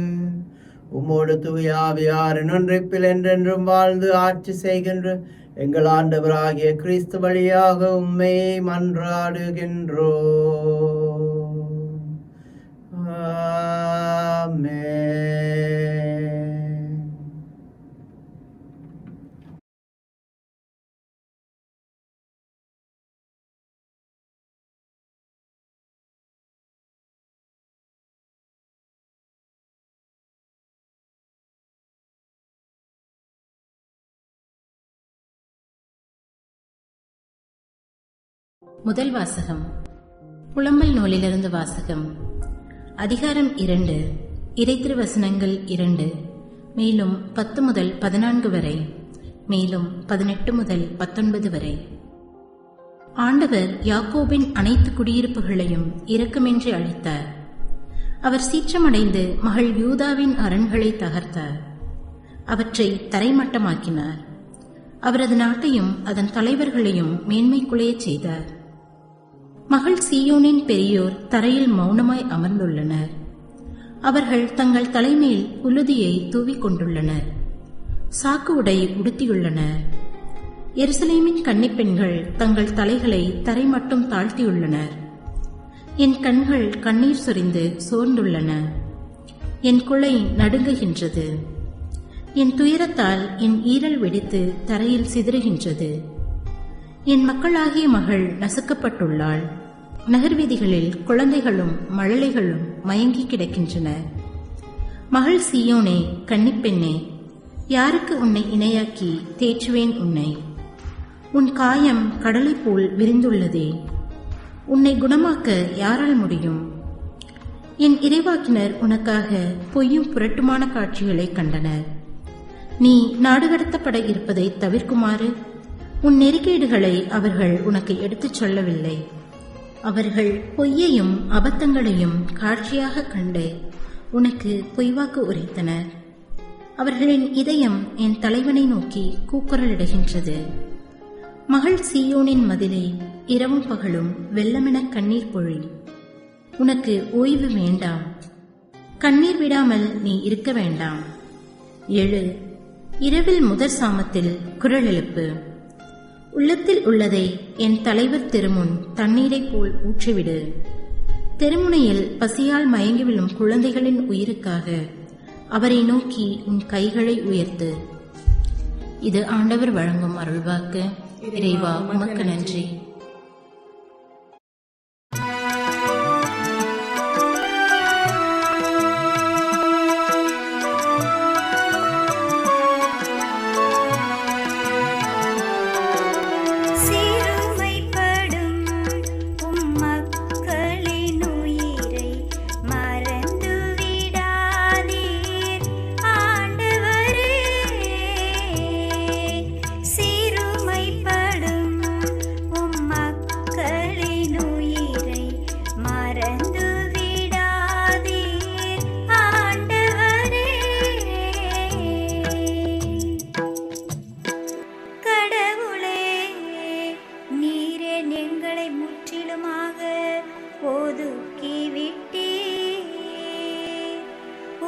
உம்மோடு தூய ஆவியாரின் ஒன்றிப்பில் என்றென்றும் வாழ்ந்து ஆட்சி செய்கின்ற எங்கள் ஆண்டவராகிய கிறிஸ்து வழியாக உம்மை மன்றாடுகின்றோம். ஆமென். முதல் வாசகம். புலம்பல் நூலிலிருந்து வாசகம். அதிகாரம் 2, இறைத்திருவசனங்கள் 2, மேலும் 10 முதல் 14 வரை, மேலும் 18 முதல் 19 வரை. ஆண்டவர் யாக்கோபின் அனைத்து குடியிருப்புகளையும் இரக்கமின்றி அழித்தார். அவர் சீற்றமடைந்து மகள் யூதாவின் அரண்களை தகர்த்தார். அவற்றை தரைமட்டமாக்கினார். அவரது நாட்டையும் அதன் தலைவர்களையும் மேன்மைக்குலையச் செய்தார். மகள் சீயோனின் பெரியோர் தரையில் மௌனமாய் அமர்ந்துள்ளனர். அவர்கள் தங்கள் தலைமேல் புழுதியை தூவிக் கொண்டுள்ளனர். சாக்கு உடை உடுத்தியுள்ளனர். எருசலேமின் கன்னிப்பெண்கள் தங்கள் தலைகளை தரை மட்டும் தாழ்த்தியுள்ளனர். என் கண்கள் கண்ணீர் சொரிந்து சோர்ந்துள்ளன. என் குலை நடுங்குகின்றது. என் துயரத்தால் என் ஈரல் வெடித்து தரையில் சிதறுகின்றது. என் மக்களாகிய மகள் நசுக்கப்பட்டுள்ளாள். நகர்வீதிகளில் குழந்தைகளும் மழலைகளும் மயங்கி கிடக்கின்றன. மகள் சீயோனே, கன்னிப்பெண்ணே, யாருக்கு உன்னை இணையாக்கி தேற்றுவேன் உன்னை? உன் காயம் கடலை போல் விரிந்துள்ளதே. உன்னை குணமாக்க யாரால் முடியும்? என் இறைவாக்கினர் உனக்காக பொய்யும் புரட்டுமான காட்சிகளை கண்டனர். நீ நாடுகடத்தப்பட இருப்பதை தவிர்க்குமாறு உன் நெறிகேடுகளை அவர்கள் உனக்கு எடுத்துச் சொல்லவில்லை. அவர்கள் பொய்யையும் அபத்தங்களையும் காட்சியாக கண்டு உனக்கு பொய்வாக்கு உரைத்தனர். அவர்களின் இதயம் என் தலைவனை நோக்கி கூக்குரலிடுகின்றது. மகள் சீயோனின் மதிலே, இரவும் பகலும் வெள்ளமென கண்ணீர் பொழி. உனக்கு ஓய்வு வேண்டாம், கண்ணீர் விடாமல் நீ இருக்க வேண்டாம். எழு, இரவில் முதற் சாமத்தில் குரல் எழுப்பு. உள்ளத்தில் உள்ளதை என் தலைவர் திருமுன் தண்ணீரைப் போல் ஊற்றிவிடு. தெருமுனையில் பசியால் மயங்கி விழும் குழந்தைகளின் உயிருக்காக அவரை நோக்கி உன் கைகளை உயர்த்து. இது ஆண்டவர் வழங்கும் அருள்வாக்கு. இறைவா, உமக்கு நன்றி.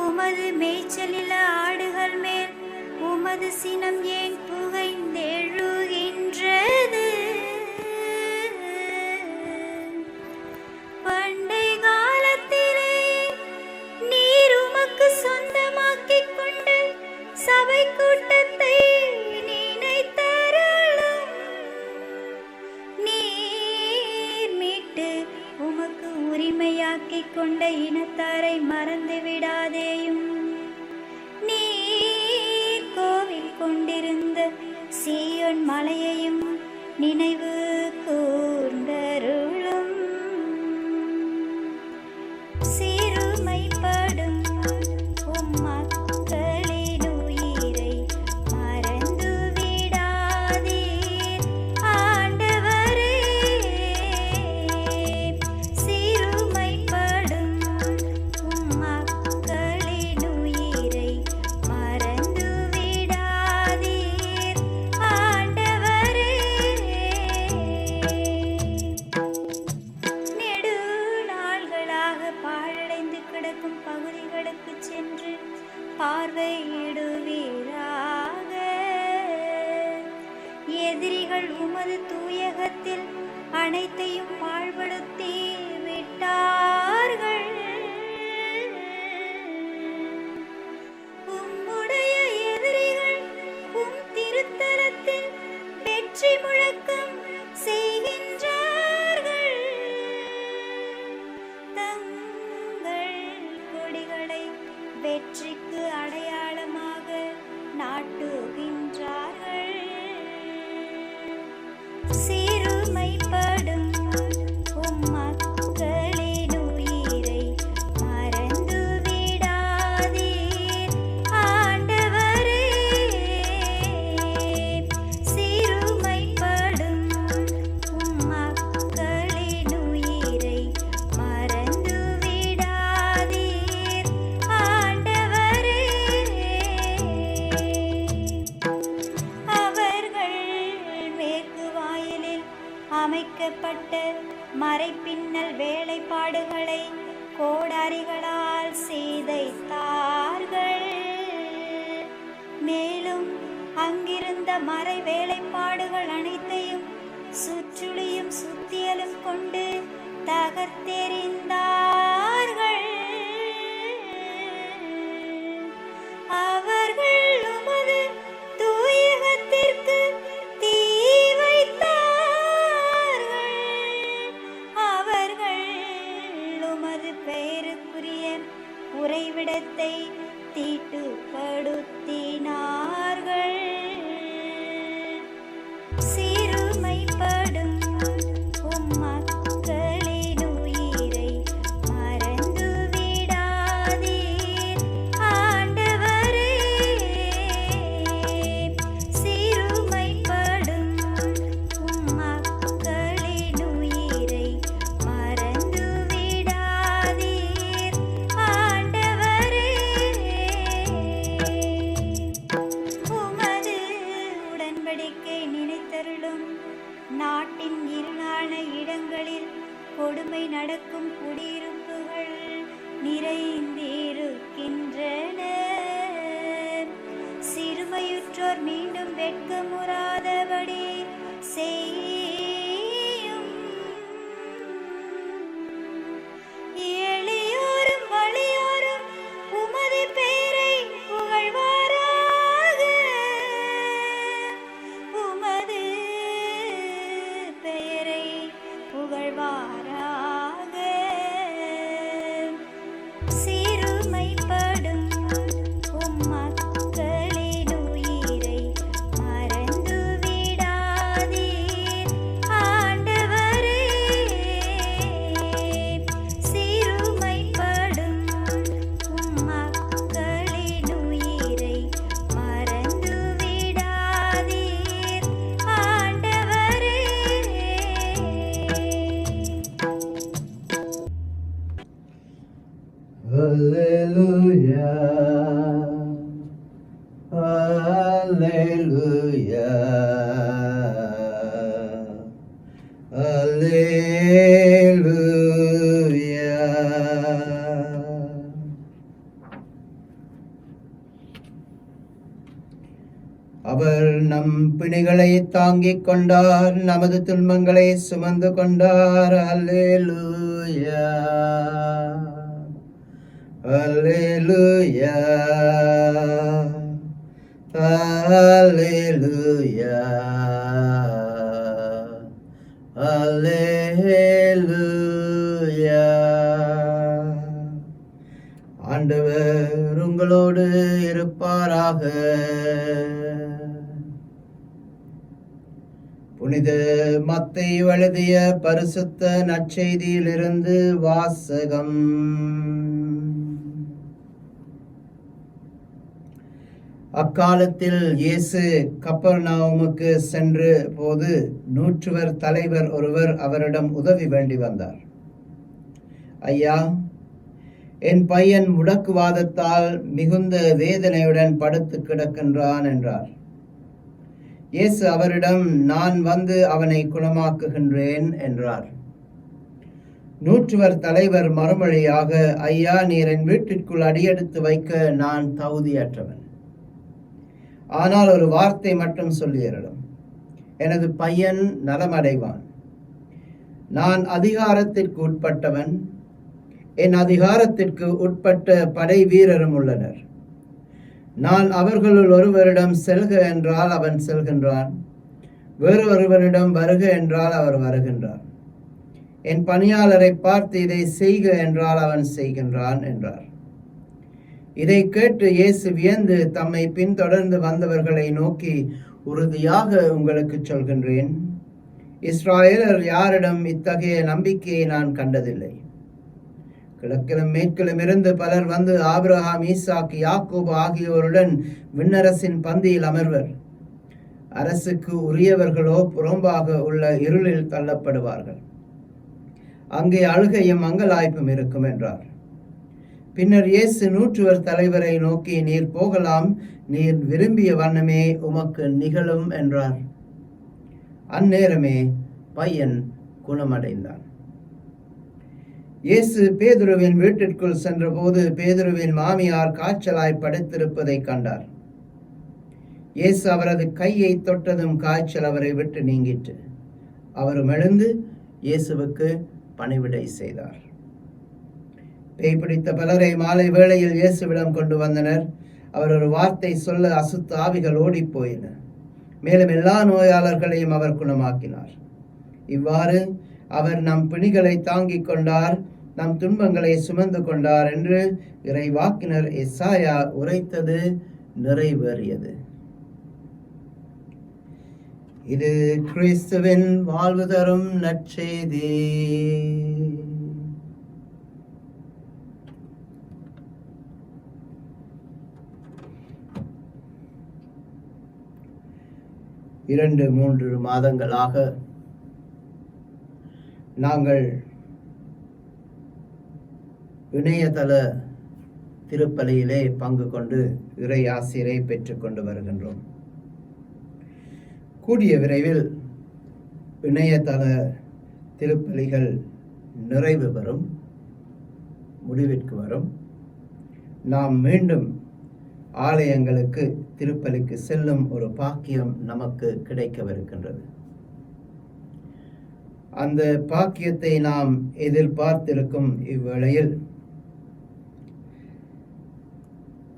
உமது மேய்ச்சலில் ஆடுகள் மேல் உமது சினம் ஏன் புகைந்தெழுகின்றது? பண்டை காலத்திலே நீர் உமக்கு சொந்தமாக்கிக் கொண்டு சபை கூட்டத்தை நினைத்தருளும். நீர் மீட்டு உமக்கு உரிமையாக்கிக் கொண்ட இனத்தாரை மறந்து விடாதேயும். நீர் கோவில் கொண்டிருந்த சீயோன் மலையையும் நினைவு கூர்ந்தருளும். சிறுமைப்படும் உம் மக்களின் உயிரை மறந்து விடாதீர் ஆண்டவரே. சிறுமைப்படும் உம் மக்களின் உயிரை மறந்து விடாதீர் ஆண்டவரே. நெடுநாள்களாக பாழடைந்து கிடக்கும் பகுதிகளுக்கு சென்று பார்வையிடுவீராக. எதிரிகள் உமது தூயகத்தில் அனைத்தையும் பாழ்படுத்தி விட்டார்கள். உம்முடைய எதிரிகள் உம் திருத்தலத்தில் வெற்றி முழக்கம் செய்கின்றார்கள். தங்கள் கொடிகளை வெற்றிக்கு அடையாளமாக நாட்டுகின்றார்கள். சிறுமைப்படும் உம் மக்களின் உயிரை மறந்து விடாதீர் ஆண்டவரே. சிறுமைப்படும் உம் மக்களின் உயிரை மறந்து விடாதீர் ஆண்டவரே. அவர்கள் மேற்கு வாயிலில் அமைக்கப்பட்ட மறைப்பின்னல் வேலைப்பாடுகளை கோடாரிகளால் செய்தைத்தார்கள். மேலும் அங்கிருந்த மறை வேலைப்பாடுகள் அனைத்தையும் சுற்றுளியும் சுத்தியலும் கொண்டு தகர்த்தெறிந்தார்கள். அவர்கள் உமது தூயகத்திற்கு தீ வைத்தார்கள். அவர்கள் உமது பெயருக்குரிய உறைவிடத்தை தீட்டுப்படுத்தினார்கள். சிறுமைப்படும் உம் மக்களின் உயிரை மறந்து விடாதீர் ஆண்டவரே. சிறுமைப்படும் உம் மக்களின் உயிரை மறந்து விடாதீர் ஆண்டவரே. நிறைந்திருக்கின்றனர். சிறுமையுற்றோர் மீண்டும் வெட்கமுறாதபடி செய்யும். எளியோரும் வலியோரும் உமது பெயரை புகழ்வாராக. உமது பெயரை புகழ்வாராக. சிறுமைப்படும் உம் மக்களின் உயிரை மறந்து விடாதீர் ஆண்டவரே. சிறுமைப்படும் உம் மக்களின் உயிரை மறந்து விடாதீர் ஆண்டவரே. Hallelujah. Hallelujah. Hallelujah. அவர் நம் பிணிகளை தாங்கிக் கொண்டார், நமது துன்பங்களை சுமந்து கொண்டார். அல்லேலூயா, அல்லேலூயா, அல்லேலூயா, அல்லேலூயா. ஆண்டவர் உங்களோடு இருப்பாராக. புனித மத்தேயு எழுதிய பரிசுத்த நற்செய்தியிலிருந்து வாசகம். அக்காலத்தில் இயேசு கப்பர்நாவுமுக்கு சென்ற போது நூற்றுவர் தலைவர் ஒருவர் அவரிடம் உதவி வேண்டி வந்தார். ஐயா, என் பையன் முடக்குவாதத்தால் மிகுந்த வேதனையுடன் படுத்து கிடக்கின்றான் என்றார். இயேசு அவரிடம், நான் வந்து அவனை குணமாக்குகின்றேன் என்றார். நூற்றுவர் தலைவர் மறுமொழியாக, ஐயா, நீர் என் வீட்டிற்குள் அடியெடுத்து வைக்க நான் தகுதியற்றவன். ஆனால் ஒரு வார்த்தை மட்டும் சொல்லியரிடும், எனது பையன் நலமடைவான். நான் அதிகாரத்திற்கு உட்பட்டவன், என் அதிகாரத்திற்கு உட்பட்ட படை வீரரும் உள்ளனர். நான் அவர்களுள் ஒருவரிடம் செல்க என்றால் அவன் செல்கின்றான், வேறு ஒருவரிடம் வருக என்றால் அவர் வருகின்றார். என் பணியாளரை பார்த்து இதை செய்க என்றால் அவன் செய்கின்றான் என்றார். இதை கேட்டு இயேசு வியந்து தம்மை பின்தொடர்ந்து வந்தவர்களை நோக்கி, உறுதியாக உங்களுக்கு சொல்கின்றேன், இஸ்ராயேலர் யாரிடம் இத்தகைய நம்பிக்கையை நான் கண்டதில்லை. கிழக்கிலும் மேற்கிலும் இருந்து பலர் வந்து ஆபிரகாம், ஈசாக்கு, யாக்கோபு ஆகியோருடன் விண்ணரசின் பந்தியில் அமர்வர். அரசுக்கு உரியவர்களோ புறம்பாக உள்ள இருளில் தள்ளப்படுவார்கள். அங்கே அழுகையும் அங்கலாய்ப்பும் இருக்கும் என்றார். பின்னர் இயேசு நூற்றுவர் தலைவரை நோக்கி, நீர் போகலாம், நீர் விரும்பிய வண்ணமே உமக்கு நிகழும் என்றார். அந்நேரமே பையன் குணமடைந்தான். இயேசு பேதுருவின் வீட்டிற்குள் சென்றபோது பேதுருவின் மாமியார் காய்ச்சலாய் படுத்திருப்பதை கண்டார். இயேசு அவரது கையை தொட்டதும் காய்ச்சல் அவரை விட்டு நீங்கிற்று. அவரும் எழுந்து இயேசுவுக்கு பணிவிடை செய்தார். பேய் பிடித்த பலரை மாலை வேளையில் இயேசுவிடம் கொண்டு வந்தனர். அவர் ஒரு வார்த்தை சொல்ல அசுத்த ஆவிகள் ஓடிப்போயின. மேலும் எல்லா நோயாளர்களையும் அவர் குணமாக்கினார். இவ்வாறு அவர் நம் பிணிகளை தாங்கிக் கொண்டார், நம் துன்பங்களை சுமந்து கொண்டார் என்று இறைவாக்கினர் எசாயா உரைத்தது நிறைவேறியது. இது கிறிஸ்துவின் வாழ்வு தரும் நற்செய்தி. இரண்டு 3 மாதங்களாக நாங்கள் இணையதள திருப்பலியிலே பங்கு கொண்டு இறை ஆசிரை பெற்றுக்கொண்டு வருகின்றோம். கூடிய விரைவில் இணையதள திருப்பலிகள் நிறைவு பெறும். முடிவிற்கு வரும். நாம் மீண்டும் ஆலயங்களுக்கு திருப்பலிக்கு செல்லும் ஒரு பாக்கியம் நமக்கு கிடைக்கவிருக்கின்றது. அந்த பாக்கியத்தை நாம் எதிர்பார்த்திருக்கும் இவ்வேளையில்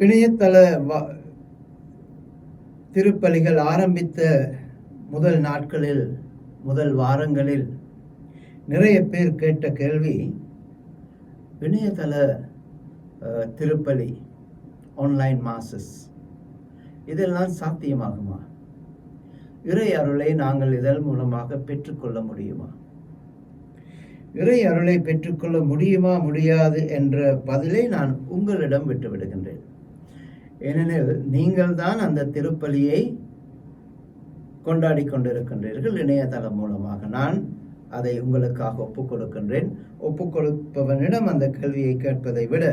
இணையதள திருப்பலிகள் ஆரம்பித்த முதல் நாட்களில், முதல் வாரங்களில் நிறைய பேர் கேட்ட கேள்வி, இணையதள திருப்பலி, ஆன்லைன் மாசஸ், இதெல்லாம் சாத்தியமாகுமா? இறை அருளை நாங்கள் இதன் மூலமாக பெற்றுக்கொள்ள முடியுமா? இறை அருளை பெற்றுக்கொள்ள முடியுமா முடியாது என்ற பதிலை நான் உங்களிடம் விட்டுவிடுகின்றேன். ஏனெனில் நீங்கள் தான் அந்த திருப்பலியை கொண்டாடி கொண்டிருக்கின்றீர்கள் இணையதளம் மூலமாக. நான் அதை உங்களுக்காக ஒப்புக் கொடுக்கின்றேன். ஒப்புக் கொடுப்பவனிடம் அந்த கேள்வியை கேட்பதை விட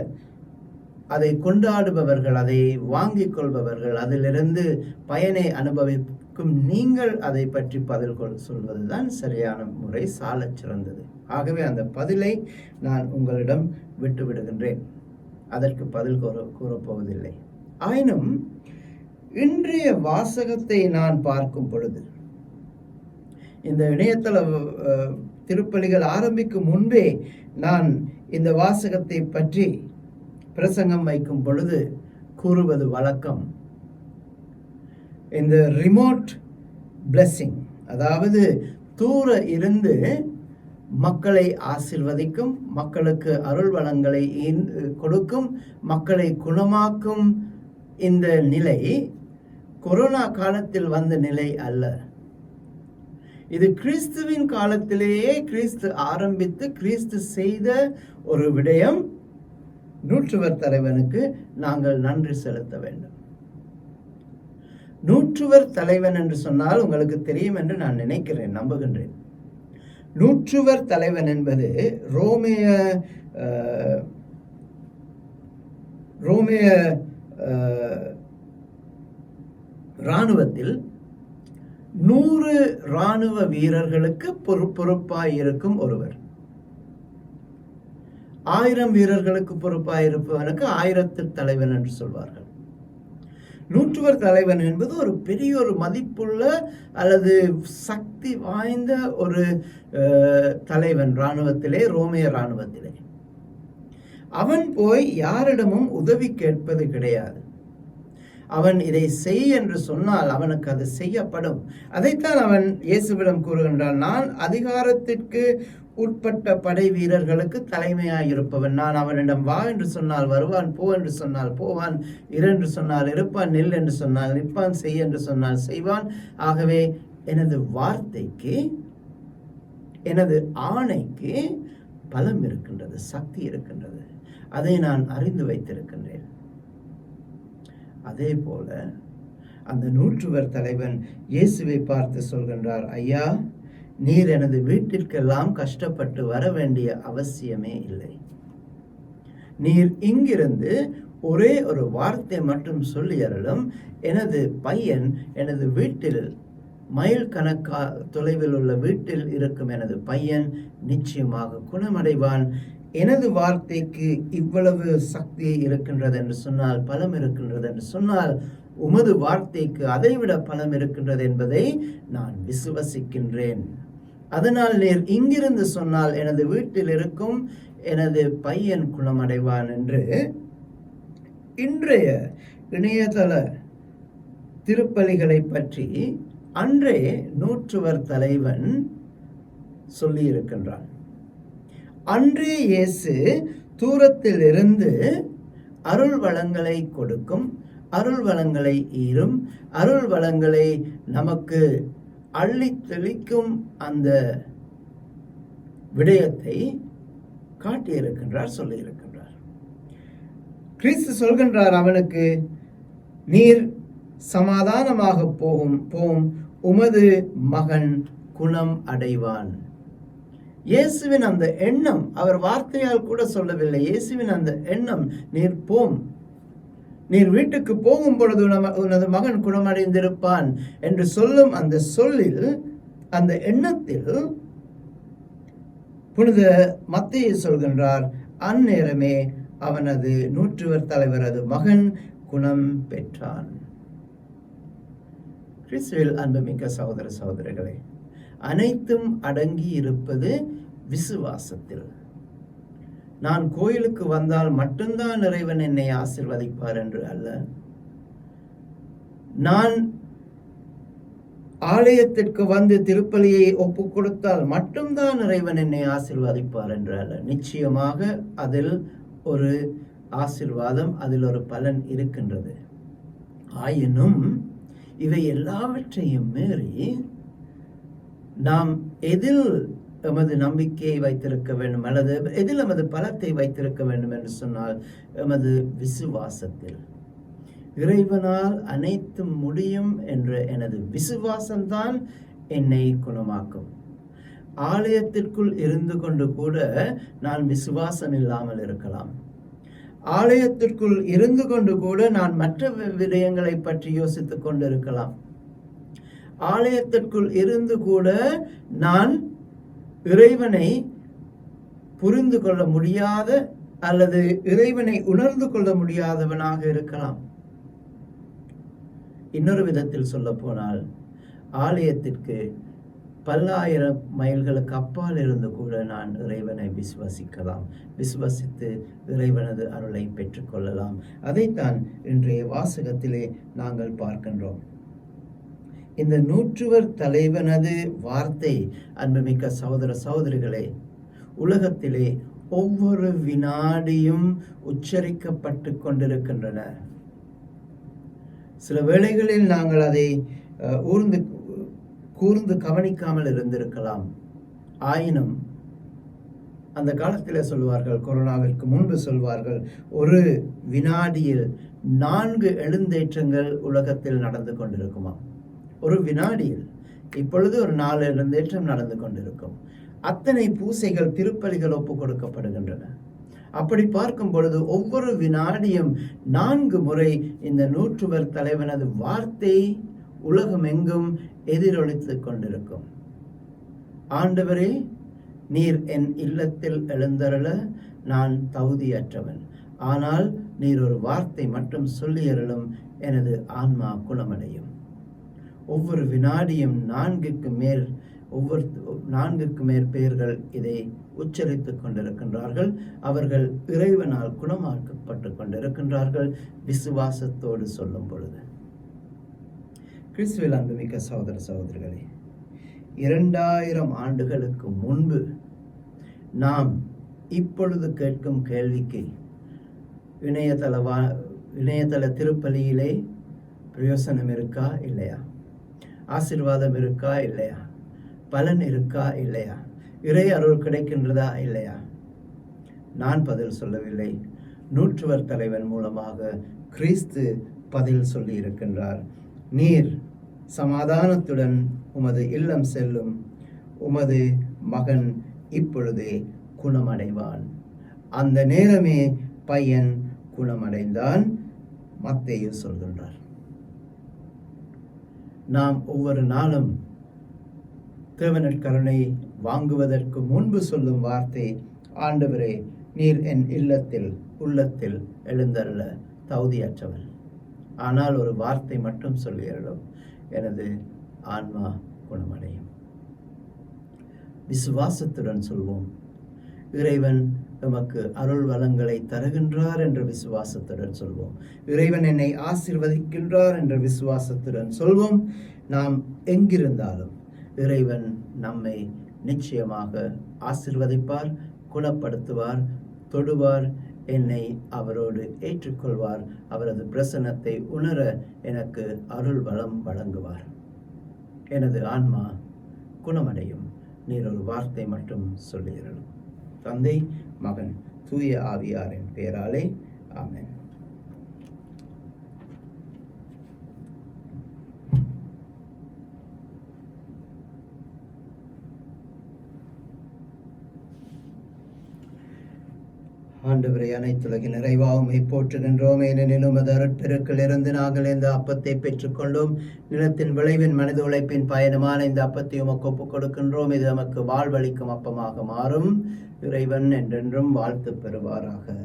அதை கொண்டாடுபவர்கள், அதை வாங்கிக் கொள்பவர்கள், அதிலிருந்து பயனை அனுபவிக்கும் நீங்கள் அதை பற்றி பதில் சொல்வதுதான் சரியான முறை, சாலச் சிறந்தது. ஆகவே அந்த பதிலை நான் உங்களிடம் விட்டுவிடுகின்றேன். அதற்கு பதில் கூறப்போவதில்லை. ஆயினும் இன்றைய வாசகத்தை நான் பார்க்கும் பொழுது, இந்த இணையதள திருப்பலிகள் ஆரம்பிக்கும் முன்பே நான் இந்த வாசகத்தை பற்றி பிரசங்கம் வைக்கும் பொழுது கூறுவது வழக்கம். இந்த ரிமோட் பிளெஸிங், அதாவது தூர இருந்து மக்களை ஆசீர்வதிக்கும், மக்களுக்கு அருள் வளங்களை கொடுக்கும், மக்களை குணமாக்கும் இந்த நிலை கொரோனா காலத்தில் வந்த நிலை அல்ல. இது கிறிஸ்துவின் காலத்திலேயே கிறிஸ்து ஆரம்பித்து கிறிஸ்து செய்த ஒரு விடயம். நூற்றுவர் தலைவனுக்கு நாங்கள் நன்றி செலுத்த வேண்டும். நூற்றுவர் தலைவன் என்று சொன்னால் உங்களுக்கு தெரியும் என்று நான் நினைக்கிறேன், நம்புகின்றேன். நூற்றுவர் தலைவன் என்பது ரோமிய இராணுவத்தில் 100 இராணுவ வீரர்களுக்கு பொறுப்பாய் இருக்கும் ஒருவர். 1000 வீரர்களுக்கு பொறுப்பாய் இருப்பவனுக்கு 1000 தலைவன் என்று சொல்வார்கள். நூற்றுவர் தலைவன் என்பது ஒரு பெரிய ஒரு மதிப்புள்ள அல்லது சக்தி வாய்ந்த ஒரு தலைவன் இராணுவத்திலே, ரோமிய இராணுவத்திலே. அவன் போய் யாரிடமும் உதவி கேட்பது கிடையாது. அவன் இதை செய் என்று சொன்னால் அவனுக்கு அது செய்யப்படும். அதைத்தான் அவன் இயேசுவிடம் கூறுகின்றான், நான் அதிகாரத்திற்கு உட்பட்ட படை வீரர்களுக்கு தலைமையாயிருப்பவன். நான் அவனிடம் வா என்று சொன்னால் வருவான், போ என்று சொன்னால் போவான், இரு என்று சொன்னால் இருப்பான், நில் என்று சொன்னால் நிற்பான், செய் என்று சொன்னால் செய்வான். ஆகவே எனது வார்த்தைக்கு, எனது ஆணைக்கு பலம் இருக்கின்றது, சக்தி இருக்கின்றது. அதை நான் அறிந்து வைத்திருக்கின்றேன். அதே போல அந்த நூற்றுவர் தலைவன் இயேசுவை பார்த்து சொல்கின்றார், ஐயா, நீர் எனது வீட்டிற்கெல்லாம் கஷ்டப்பட்டு வர வேண்டிய அவசியமே இல்லை. நீர் இங்கிருந்து ஒரே ஒரு வார்த்தை மட்டும் சொல்லி அருளும், எனது பையன் எனது வீட்டில், மைல் கணக்கா தொலைவில் உள்ள வீட்டில் இருக்கும் எனது பையன் நிச்சயமாக குணமடைவான். எனது வார்த்தைக்கு இவ்வளவு சக்தி இருக்கின்றது என்று சொன்னால், பலம் இருக்கின்றது என்று சொன்னால், உமது வார்த்தைக்கு அதைவிட பலம் இருக்கின்றது என்பதை நான் விசுவசிக்கின்றேன். அதனால் நீர் இங்கிருந்து சொன்னால் எனது வீட்டில் இருக்கும் எனது பையன் குணமடைவான் என்று இன்றைய இணையதள திருப்பலிகளை பற்றி அன்றே நூற்றுவர் தலைவன் சொல்லி இருக்கின்றான். அன்றே இயேசு தூரத்தில் இருந்து அருள் வளங்களை கொடுக்கும், அருள் வளங்களை ஈரும், அருள் வளங்களை நமக்கு அள்ளி தெளிக்கும் அந்த விடயத்தை காட்டியிருக்கின்றார், சொல்லியிருக்கின்றார். கிறிஸ்து சொல்கின்றார் அவனுக்கு, நீர் சமாதானமாக போம், உமது மகன் குணம் அடைவான். இயேசுவின் அந்த எண்ணம், அவர் வார்த்தையால் கூட சொல்லவில்லை, இயேசுவின் அந்த எண்ணம், நீர் போம், நீர் வீட்டுக்கு போகும் பொழுது உனது மகன் குணமடைந்திருப்பான் என்று சொல்லும் அந்த சொல்லில், அந்த எண்ணத்தில் புனித மத்தேயு சொல்கின்றார், அந்நேரமே அவனது நூற்றுவர் தலைவரது மகன் குணம் பெற்றான். கிறிஸ்துவில் அன்புமிக்க சகோதர சகோதரிகளே, அனைத்தும் அடங்கி இருப்பது விசுவாசத்தில். நான் கோயிலுக்கு வந்தால் மட்டும்தான் இறைவன் என்னை ஆசீர்வதிப்பார் என்று அல்ல, நான் ஆலயத்திற்கு வந்து திருப்பலியை ஒப்பு கொடுத்தால் மட்டும்தான் இறைவன் என்னை ஆசீர்வதிப்பார் என்று அல்ல. நிச்சயமாக அதில் ஒரு ஆசீர்வாதம், அதில் ஒரு பலன் இருக்கின்றது. ஆயினும் இவை எல்லாவற்றையும் மீறி நாம் எதில் எமது நம்பிக்கையை வைத்திருக்க வேண்டும் அல்லது எதில் எமது பலத்தை வைத்திருக்க வேண்டும் என்று சொன்னால் எமது விசுவாசத்தில். இறைவனால் அனைத்தும் முடியும் என்ற எனது விசுவாசம்தான் என்னை குணமாக்கும். ஆலயத்திற்குள் இருந்து கொண்டு கூட நான் விசுவாசம் இல்லாமல் இருக்கலாம். ஆலயத்திற்குள் இருந்து கொண்டு கூட நான் மற்ற விடயங்களை பற்றி யோசித்துக் கொண்டிருக்கலாம். ஆலயத்திற்குள் இருந்து கூட நான் இறைவனை புரிந்து கொள்ள முடியாத அல்லது இறைவனை உணர்ந்து கொள்ள முடியாதவனாக இருக்கலாம். இன்னொரு விதத்தில் சொல்ல போனால், ஆலயத்திற்கு பல்லாயிரம் மைல்களுக்கு அப்பால் இருந்து கூட நான் இறைவனை விசுவசிக்கலாம், விசுவசித்து இறைவனது அருளை பெற்றுக்கொள்ளலாம். அதைத்தான் இன்றைய வாசகத்திலே நாங்கள் பார்க்கின்றோம். இந்த நூற்றுவர் தலைவனது வார்த்தை, அன்புமிக்க சகோதர சகோதரிகளே, உலகத்திலே ஒவ்வொரு வினாடியும் உச்சரிக்கப்பட்டு கொண்டிருக்கின்றன. சில வேளைகளில் நாங்கள் அதை கூர்ந்து கவனிக்காமல் இருந்திருக்கலாம். ஆயினும் அந்த காலத்தில் சொல்வார்கள், கொரோனாவிற்கு முன்பு சொல்வார்கள், ஒரு வினாடியில் 4 எழுந்தேற்றங்கள் உலகத்தில் நடந்து கொண்டிருக்குமா. ஒரு வினாடியில் இப்பொழுது ஒரு 4 எழுந்தேற்றம் நடந்து கொண்டிருக்கும். அத்தனை பூசைகள், திருப்பலிகள் ஒப்பு கொடுக்கப்படுகின்றன. அப்படி பார்க்கும் பொழுது ஒவ்வொரு வினாடியும் 4 முறை இந்த நூற்றுவர் தலைவனது வார்த்தை உலகம் எங்கும் எதிரொலித்துக் கொண்டிருக்கும். ஆண்டவரே, நீர் என் இல்லத்தில் எழுந்தருள நான் தகுதியற்றவன், ஆனால் நீர் ஒரு வார்த்தை மட்டும் சொல்லியருளும், எனது ஆன்மா குணமடையும். ஒவ்வொரு வினாடியும் 4க்கு மேல் பேர்கள் இதை உச்சரித்துக் கொண்டிருக்கின்றார்கள். அவர்கள் இறைவனால் குணமாக்கப்பட்டு கொண்டிருக்கின்றார்கள், விசுவாசத்தோடு சொல்லும் பொழுது. கிறிஸ்துவில் அன்புமிக்க சகோதர சகோதரிகளே, 2000 ஆண்டுகளுக்கு முன்பு நாம் இப்பொழுது கேட்கும் கேள்விக்கு இணையதள திருப்பலியிலே பிரயோசனம் இருக்கா இல்லையா, ஆசீர்வாதம் இருக்கா இல்லையா, பலன் இருக்கா இல்லையா, இறை அருள் கிடைக்கின்றதா இல்லையா, நான் பதில் சொல்லவில்லை. நூற்றுவர் தலைவன் மூலமாக கிறிஸ்து பதில் சொல்லி இருக்கின்றார். நீர் சமாதானத்துடன் உமது இல்லம் செல்லும், உமது மகன் இப்பொழுதே குணமடைவான். அந்த நேரமே பையன் குணமடைந்தான், மத்தேயு சொல்கின்றார். நாம் ஒவ்வொரு நாளும் தேவனற்கருணை வாங்குவதற்கு முன்பு சொல்லும் வார்த்தை, ஆண்டவரே, நீர் என் உள்ளத்தில் எழுந்தருள தகுதியற்றவன், ஆனால் ஒரு வார்த்தை மட்டும் சொல்லியருளும், எனது ஆன்மா குணமடையும். விசுவாசத்துடன் சொல்வோம். இறைவன் நமக்கு அருள் வளங்களை தருகின்றார் என்ற விசுவாசத்துடன் சொல்வோம். இறைவன் என்னை ஆசீர்வதிக்கின்றார் என்ற விசுவாசத்துடன் சொல்வோம். நாம் எங்கிருந்தாலும் இறைவன் நம்மை நிச்சயமாக ஆசீர்வதிப்பார், குணப்படுத்துவார், தொடுவார், என்னை அவரோடு ஏற்றுக்கொள்வார், அவரது பிரசன்னத்தை உணர எனக்கு அருள் வளம் வழங்குவார். எனது ஆன்மா குணமடையும், நீர் ஒரு வார்த்தை மட்டும் சொல்லுகிறோம். தந்தை, மகன், தூய ஆவியாரின் பெயராலே ஆமென். ஆண்டவரை அனைத்துலகின் நிறைவாக போற்றுகின்றோம். ஏனெனில் உமது அருட்பெருக்கில் இருந்து நாங்கள் இந்த அப்பத்தை பெற்றுக்கொண்டோம். நிலத்தின் விளைவின் மனித உழைப்பின் பயணமான இந்த அப்பத்தை உமக்கு ஒப்புக் கொடுக்கின்றோம். இது நமக்கு வாழ்வளிக்கும் அப்பமாக மாறும். இறைவன் என்றென்றும் வாழ்த்து பெறுவாராக.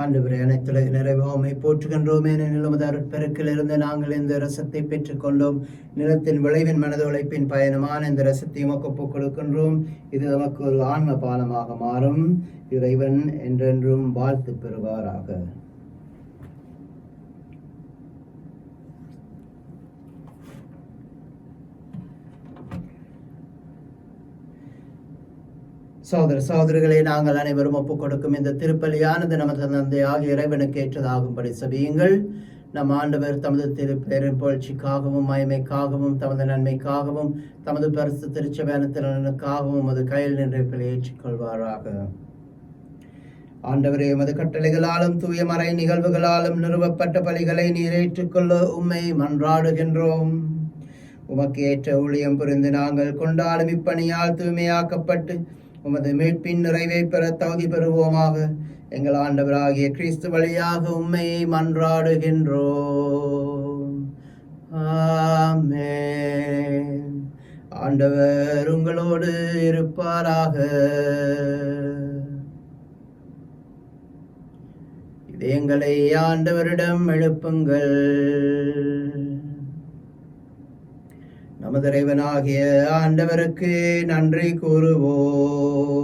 ஆண்டவரே அனைத்துலக நிறைவாமை போற்றுகின்றோம். ஏனெனில் உமது அருட்பெருக்கில் இருந்து நாங்கள் இந்த ரசத்தை பெற்றுக்கொண்டோம். நிலத்தின் விளைவின் மனது உழைப்பின் பயணமான இந்த ரசத்தை உமக்கு ஒப்புக் கொடுக்கின்றோம். இது நமக்கு ஒரு ஆன்ம பானமாக மாறும். இறைவன் என்றென்றும் வாழ்த்து பெறுவாராக. சகோதர சகோதரிகளை நாங்கள் அனைவரும் ஒப்புக் கொடுக்கும் இந்த திருப்பலியானது நமது தந்தை ஆகிய இறைவனுக்கு ஏற்றதாகும்படி சபியுங்கள். நம் ஆண்டவர் தமது திருப்பெரும் புகழ்ச்சிக்காகவும் மகிமைக்காகவும் தமது நன்மைக்காகவும் தமது பரிசு திருச்சபையானத்தினருக்காகவும் அது கையில் நின்று ஏற்றுக்கொள்வாராக. ஆண்டவரே, உமது கட்டளைகளாலும் தூய மறை நிகழ்வுகளாலும் நிறுவப்பட்ட பலிகளை நீர் ஏற்றுக்கொள்ள உம்மை மன்றாடுகின்றோம். உமக்கு ஏற்ற ஊழியம் புரிந்து நாங்கள் கொண்டாடும் இப்பணியால் தூய்மையாக்கப்பட்டு உமது மீட்பின் நிறைவை பெற தகுதி பெறுவோமாக. எங்கள் ஆண்டவராகிய கிறிஸ்து வழியாக உம்மை மன்றாடுகின்றோம். ஆமென். ஆண்டவர் உங்களோடு இருப்பாராக. இதயங்களை ஆண்டவரிடம் எழுப்புங்கள். நமது இறைவனாகிய ஆண்டவருக்கு நன்றி கூறுவோம்.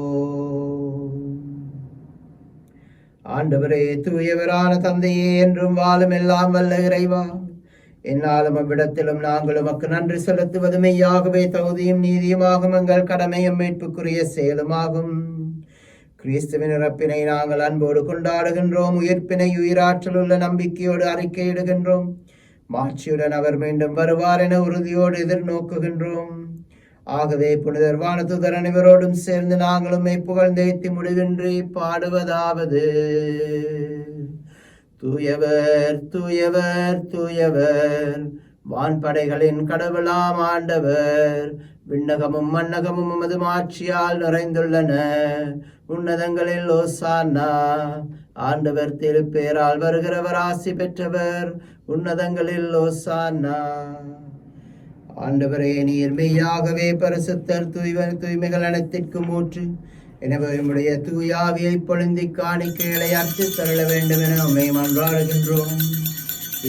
ஆண்டவரே, தூயவரான தந்தையே, என்றும் வாழும் எல்லாம் வல்ல இறைவா, என்னாலும் அவ்விடத்திலும் நாங்கள் உமக்கு நன்றி செலுத்துவது மெய்யாகவே தகுதியும் நீதியுமாகும். எங்கள் கடமையும் மீட்புக்குரிய செயலுமாகும். கிறிஸ்துவின் இறப்பினை நாங்கள் அன்போடு கொண்டாடுகின்றோம். உயிர்ப்பினை உயிராற்றல் உள்ள நம்பிக்கையோடு அறிக்கையிடுகின்றோம். மாட்சியுடன் அவர் மீண்டும் வருவார் என உறுதியோடு எதிர்நோக்குகின்றோம். ஆகவே புனிதர் வானதூதர் அனைவரோடும் சேர்ந்து நாங்களும் புகழ்ந்தேத்தி முடிவின்றி பாடுவதாவது: தூயவர் தூயவர் தூயவர், வான்படைகளின் கடவுளாம் ஆண்டவர். விண்ணகமும் மண்ணகமும் உமது மாட்சியால் நிறைந்துள்ளன. உன்னதங்களில் ஓசானா. ஆண்டவர் திருப்பேரால் வருகிறவர் ஆசி பெற்றவர். உன்னதங்களில் ஓசானா. ஆண்டவரே, நீர் மெய்யாகவே பரிசுத்தர், தூய்மைகள் அனைத்திற்கும் ஊற்று. எனவே உம்முடைய தூயாவியை பொழுந்தி காணிக்கைகளை அர்த்து தருள வேண்டும் என உம்மை மன்றாடுகின்றோம்.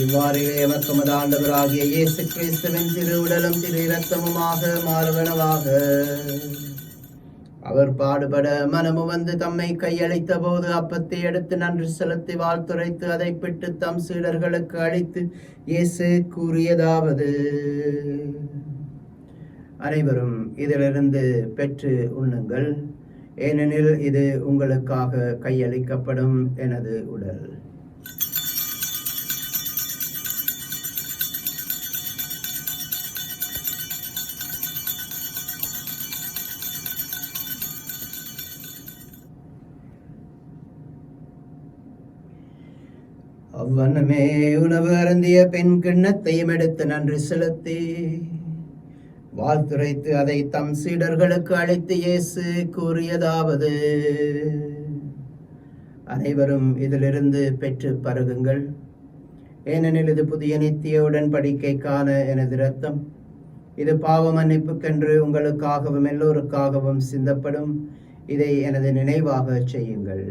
இவ்வாறு எமக்கு உமது ஆண்டவராகிய இயேசு கிறிஸ்துவின் திரு உடலும் திரு இரத்தமுமாக மாறுவனவாக. அவர் பாடுபட மனமு வந்து தம்மை கையளித்த போது அப்பத்தை எடுத்து நன்றி செலுத்தி வாழ்த்துரைத்து அதை பிட்டு தம் சீடர்களுக்கு அளித்து இயேசு கூறியதாவது: அனைவரும் இதிலிருந்து பெற்று உண்ணுங்கள், ஏனெனில் இது உங்களுக்காக கையளிக்கப்படும் எனது உடல். அவ்வண்ணமே உணவு அருந்திய பெண் கிண்ணத்தையும் எடுத்து நன்றி செலுத்தி வாழ்த்துரைத்து அதை தம் சீடர்களுக்கு அளித்து இயேசு கூறியதாவது: அனைவரும் இதிலிருந்து பெற்று பருகுங்கள், ஏனெனில் இது புதிய நித்திய உடன்படிக்கைக்கான எனது இரத்தம். இது பாவ மன்னிப்புக்கென்று உங்களுக்காகவும் எல்லோருக்காகவும் சிந்தப்படும். இதை எனது நினைவாக செய்யுங்கள்.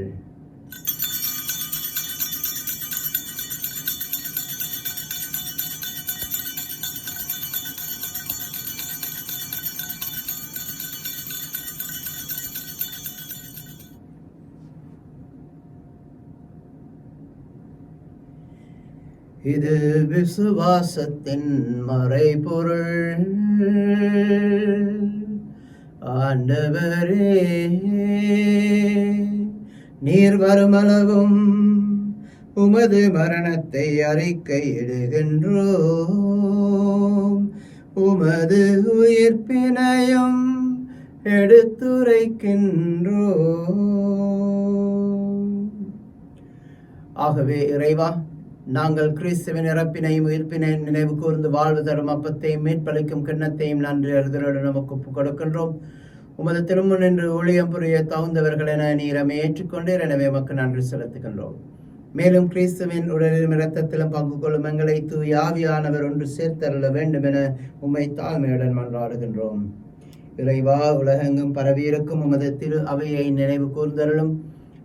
இது விசுவாசத்தின் மறைபொருள். ஆண்டவரே, நீர் வருமளவும் உமது மரணத்தை அறிக்கையிடுகின்றோம். உமது உயிர்ப்பினையும் எடுத்துரைக்கின்றோம். ஆகவே இறைவா, நாங்கள் கிறிஸ்துவின் இறப்பினையும் உயிர்ப்பினையும் நினைவு கூர்ந்து வாழ்வு தரும் அப்பத்தையும் மீட்பளிக்கும் கிண்ணத்தையும் நன்றி அறிதலுடன் நமக்கு ஒப்புக் கொடுக்கின்றோம். உமது திருமுன் என்று ஊழியம் புரிய தகுந்தவர்கள் என நீரமை ஏற்றுக்கொண்டீர். எனவே உமக்கு நன்றி செலுத்துகின்றோம். மேலும் கிறிஸ்துவின் உடலிலும் இரத்தத்திலும் பங்கு கொள்ளும் எங்களை தூய ஆவியானவர் ஒன்று சேர்த்தருள வேண்டும் என உம்மை தாழ்மையுடன் மன்றாடுகின்றோம். இறைவா, உலகெங்கும் பரவியிருக்கும் உமது திரு அவையை நினைவு கூர்ந்தருளும்.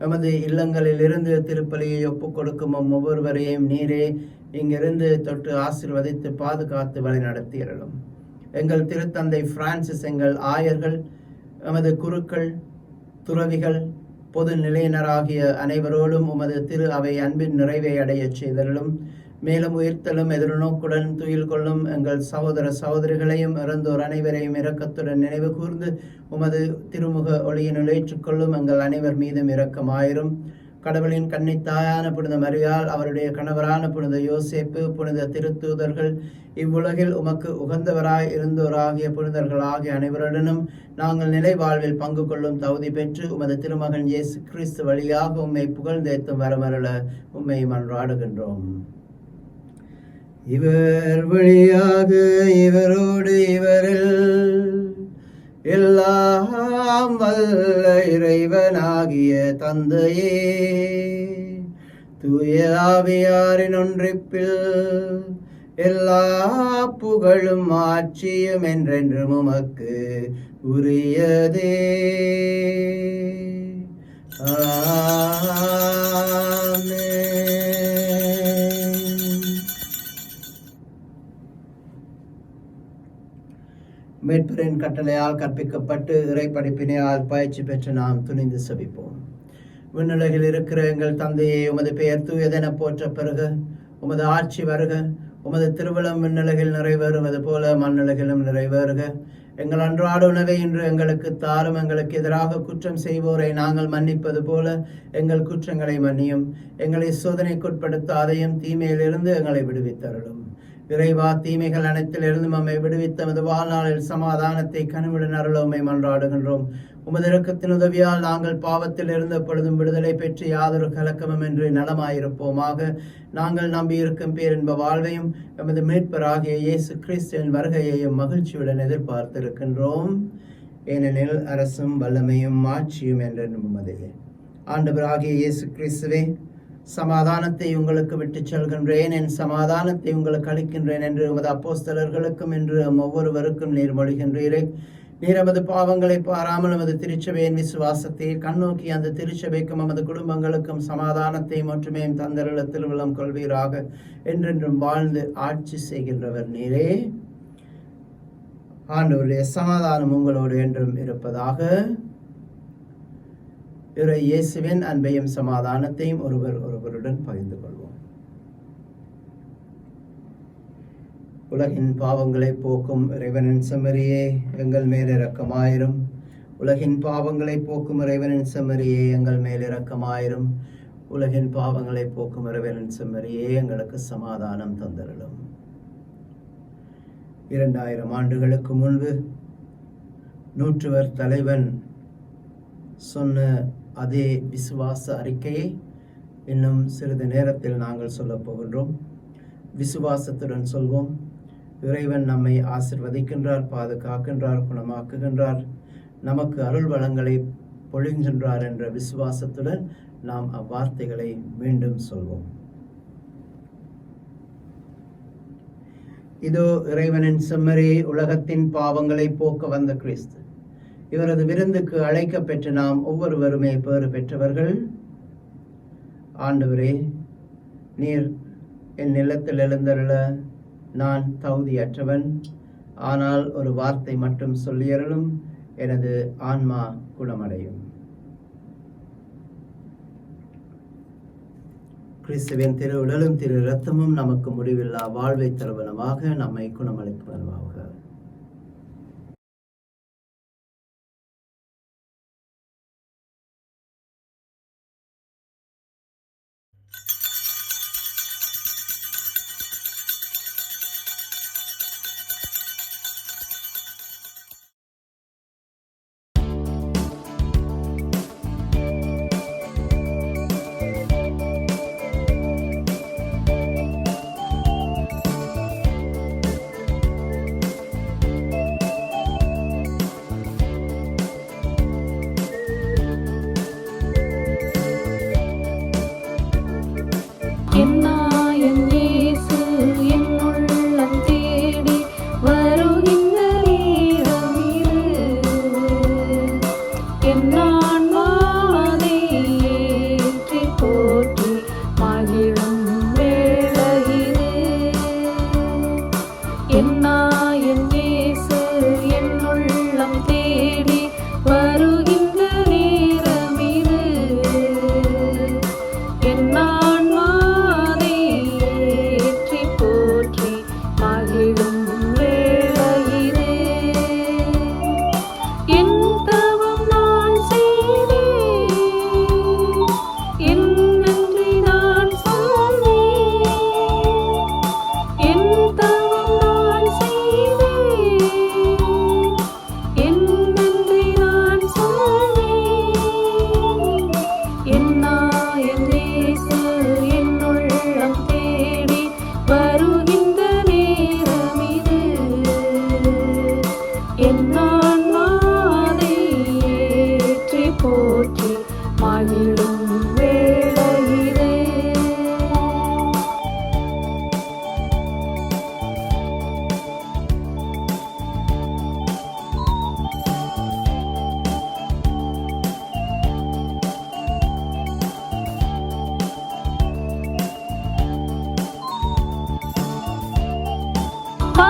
எமது இல்லங்களில் இருந்து திருப்பலியை ஒப்புக் கொடுக்கும் ஒவ்வொருவரையும் நீரே இங்கிருந்து தொட்டு ஆசீர்வதித்து பாதுகாத்து வழி நடத்தியருளும். எங்கள் திருத்தந்தை பிரான்சிஸ், எங்கள் ஆயர்கள், எமது குருக்கள், துறவிகள், பொது நிலையினராகிய அனைவரோடும் உமது திரு அவை அன்பின் நிறைவை அடைய செய்தருளும். மேலும் உயிர்த்தலும் எதிர்நோக்குடன் துயில் கொள்ளும் எங்கள் சகோதர சகோதரிகளையும் இறந்தோர் அனைவரையும் இரக்கத்துடன் நினைவு கூர்ந்து உமது திருமுக ஒளியினுள் ஏற்றுக்கொள்ளும் எங்கள் அனைவர் மீதும் இரக்கமாயிரும். கடவுளின் கன்னித்தாயான புனித மரியாள், அவருடைய கணவரான புனித யோசேப்பு, புனித திருத்தூதர்கள், இவ்வுலகில் உமக்கு உகந்தவராய் இருந்தோராகிய புனிதர்கள் ஆகிய அனைவருடனும் நாங்கள் நிலை வாழ்வில் பங்கு கொள்ளும் தகுதி பெற்று உமது திருமகன் இயேசு கிறிஸ்து வழியாக உம்மை புகழ்ந்தேத்தும் வரமருள உம்மை மன்றாடுகின்றோம். இவர் வழியாக இவரோடு இவரில் எல்லாம் வல்ல இறைவனாகிய தந்தையே, தூய ஆவியாரின் ஒன்றிப்பில் எல்லா புகழும் ஆட்சியும் என்றென்றும் உமக்கு உரியதே. ஆமென். மீட்பரின் கட்டளையால் கற்பிக்கப்பட்டு இறை படிப்பினையால் பயிற்சி பெற்று நாம் துணிந்து செபிப்போம். விண்ணுலகில் இருக்கிற எங்கள் தந்தையே, உமது பெயர் தூயதென போற்ற பெறுக. உமது ஆட்சி வருக. உமது திருவிழம் விண்ணுலகில் நிறைவேறுவது போல மண்ணுலகிலும் நிறைவேறுக. எங்கள் அன்றாட உணவை இன்று எங்களுக்கு தாரும். எங்களுக்கு எதிராக குற்றம் செய்வோரை நாங்கள் மன்னிப்பது போல எங்கள் குற்றங்களை மன்னியும். எங்களை சோதனைக்குட்படுத்தாதையும் தீமையிலிருந்து எங்களை விடுவித்தருளும். இறைவா, தீமைகள் அனைத்திலிருந்து நம்மை விடுவித்த உமது வாழ்நாளில் சமாதானத்தை கனிவுடன் அருள உம்மை மன்றாடுகின்றோம். உமது இரக்கத்தின் உதவியால் நாங்கள் பாவத்தில் இருந்த பொழுதும் விடுதலை பெற்று யாதொரு கலக்கமும் என்று நலமாயிருப்போமாக. நாங்கள் நம்பியிருக்கும் பேரின்ப வாழ்வையும் எமது மீட்பராகிய இயேசு கிறிஸ்துவின் வருகையையும் மகிழ்ச்சியுடன் எதிர்பார்த்திருக்கின்றோம். ஏனெனில் அரசும் வல்லமையும் ஆட்சியும் என்றென்றும் உமதே. ஆண்டவராகிய இயேசு கிறிஸ்துவே, சமாதானத்தை உங்களுக்கு விட்டுச் செல்கின்றேன், என் சமாதானத்தை உங்களுக்கு அளிக்கின்றேன் என்று உமது அப்போஸ்தலர்களுக்கும் என்று ஒவ்வொருவருக்கும் நீர் மொழிகின்றீரே. நீர் எமது பாவங்களை பாராமல் எமது திருச்சபையின் விசுவாசத்தை கண்ணோக்கி அந்த திருச்சபைக்கும் எமது குடும்பங்களுக்கும் சமாதானத்தையும் ஒற்றுமையும் தந்தருள திருவிழம் கொள்வீராக. என்றென்றும் வாழ்ந்து ஆட்சி செய்கின்றவர் நீரே. ஆண்டவருடைய சமாதானம் உங்களோடு என்றும் இருப்பதாக. இறை இயேசுவின் அன்பையும் சமாதானத்தையும் ஒருவருடன் பகிர்ந்து கொள்வோம். உலகின் பாவங்களை போக்கும் இறைவனின் செம்மறியே, எங்கள் மேல் இரக்கமாயிரும். உலகின் பாவங்களை போக்கும் இறைவனின் செம்மறியே, எங்கள் மேல் இரக்கமாயிரும். உலகின் பாவங்களை போக்கும் இறைவனின் செம்மறியே, எங்களுக்கு சமாதானம் தந்தருளும். 2000 ஆண்டுகளுக்கு முன்பு நூற்றுவர் தலைவன் சொன்ன அதே விசுவாச அறிக்கையை இன்னும் சிறிது நேரத்தில் நாங்கள் சொல்லப் போகின்றோம். விசுவாசத்துடன் சொல்வோம். இறைவன் நம்மை ஆசிர்வதிக்கின்றார், பாதுகாக்கின்றார், குணமாக்குகின்றார், நமக்கு அருள் வளங்களை பொழிகின்றார் என்ற விசுவாசத்துடன் நாம் அவ்வார்த்தைகளை மீண்டும் சொல்வோம். இதோ இறைவனின் செம்மறி, உலகத்தின் பாவங்களை போக்க வந்த கிறிஸ்து. இவரது விருந்துக்கு அழைக்க பெற்று நாம் ஒவ்வொருவருமே பேறு பெற்றவர்கள். ஆண்டவரே, நீர் என் நிலத்தில் எழுந்தருள நான் தகுதியற்றவன். ஆனால் ஒரு வார்த்தை மட்டும் சொல்லியருளும், எனது ஆன்மா குணமடையும். கிறிஸ்துவின் திரு உடலும் திரு இரத்தமும் நமக்கு முடிவில்லா வாழ்வை தருவனமாக, நம்மை குணமளிப்பனவாக.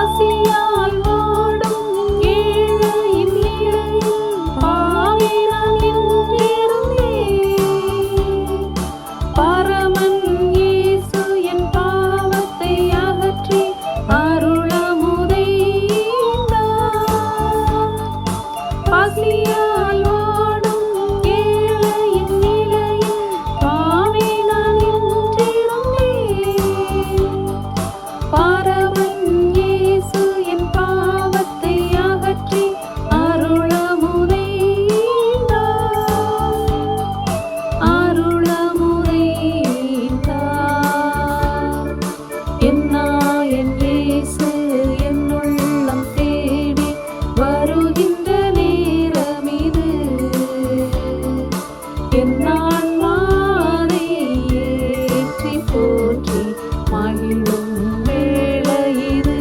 பசியால் வாடும் ஏழையின் நிலையில் பாவினான் நின்றிருந்தேன். பரமன் இயேசு என் பாவத்தை அகற்றி அருளமுதை ஈந்தார். பசியால் வாடும் ஏழையின் நிலையில் பாவினான் நின்றிருந்தேன். பரமன் இயேசு என் பாவத்தை அகற்றி அருளமுதை ஈந்தார். அருளமுதை ஈந்தார். என்னாயன் இயேசு என் உள்ளம் தேடி வருகின்ற நேரம் இது. என் ஆன்மாவை ஏற்றி போற்றி மகிழும் வேளை இது.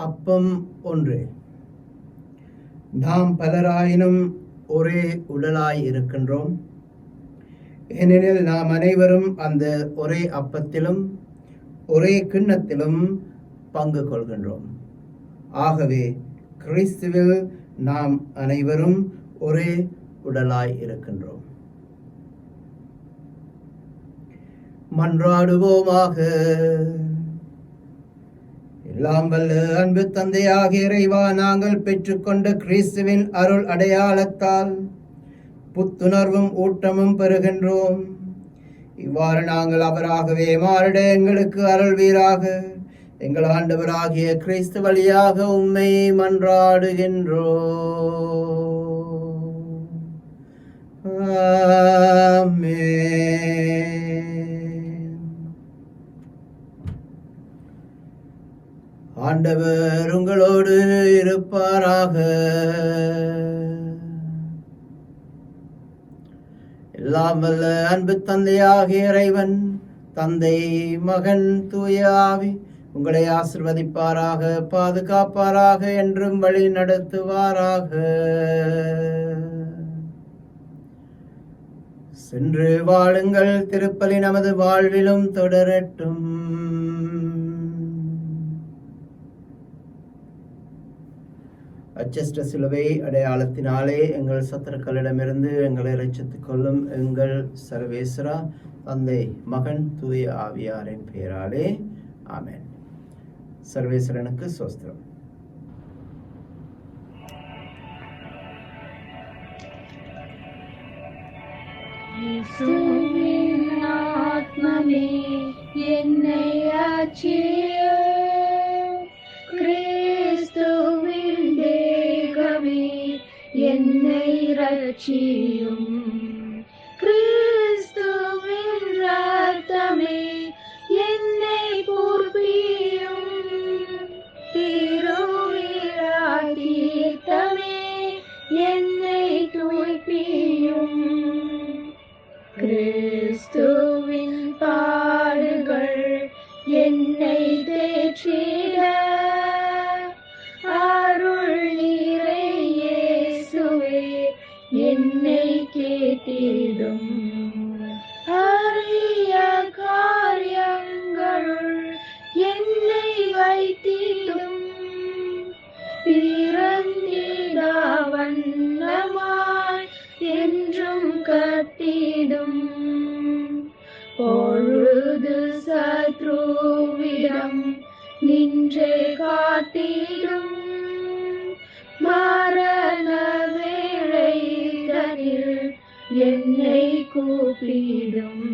அப்பம் ஒன்று. நாம் பலராயினும் ஒரே உடலாய் இருக்கின்றோம். ஏனெனில் நாம் அனைவரும் அந்த ஒரே அப்பத்திலும் ஒரே கிண்ணத்திலும் பங்கு கொள்கின்றோம். ஆகவே கிறிஸ்துவில் நாம் அனைவரும் ஒரே உடலாய் இருக்கின்றோம். மன்றாடுவோமாக. எல்லாம் வல்ல அன்பு தந்தையாகிய இறைவா, நாங்கள் பெற்றுக்கொண்ட கிறிஸ்துவின் அருள் அடையாளத்தால் புத்துணர்வும் ஊட்டமும் பெறுகின்றோம். இவ்வாறு நாங்கள் அவராகவே மாறிட எங்களுக்கு அருள்வீராக. எங்கள் ஆண்டவராகிய கிறிஸ்து வழியாக உம்மை மன்றாடுகின்றோம். ஆமென். ஆண்டவர் உங்களோடு இருப்பாராக. எல்லாம் வல்ல அன்பு தந்தையாகிய இறைவன், தந்தை, மகன், தூய ஆவி உங்களை ஆசிர்வதிப்பாராக, பாதுகாப்பாராக, என்றும் வழி நடத்துவாராக. சென்று வாழுங்கள். திருப்பலி நமது வாழ்விலும் தொடரட்டும். அச்சஸ்ட சிலுவை அடையாளத்தினாலே எங்கள் சத்துருக்களிடமிருந்து எங்களை ரட்சித்துக் கொள்ளும் எங்கள் சர்வேஸ்வரா, தந்தை, மகன், தூய ஆவியாரின் பெயராலே ஆமென். சர்வேஸ்வரனுக்கு ஸ்தோத்திரம். ஆத்மமே என்னை ஆட்சிய கிறிஸ்துவின் தேகமே என்னை ரட்சியும். கிறிஸ்துவின் ரத்தமே என்னை பூர்ப்பியும். திருவிழாத்தீர்த்தமே என்னை தூய்ப்பியும். கிறிஸ்துவின் பாடுகள் என்னை தேற்றிட அருள் நீரை இயேசுவே என்னை கேட்டிடும். அரிய காரியங்களுள் என்னை வைத்திடும். பிறந்திடா வண்ணமாய் என்றும் கட்டிடும். பொழுது சத்ருவிடம் நின்றே காட்டிடும். மரண வேளைதனில் என்னை கூப்பிடும்.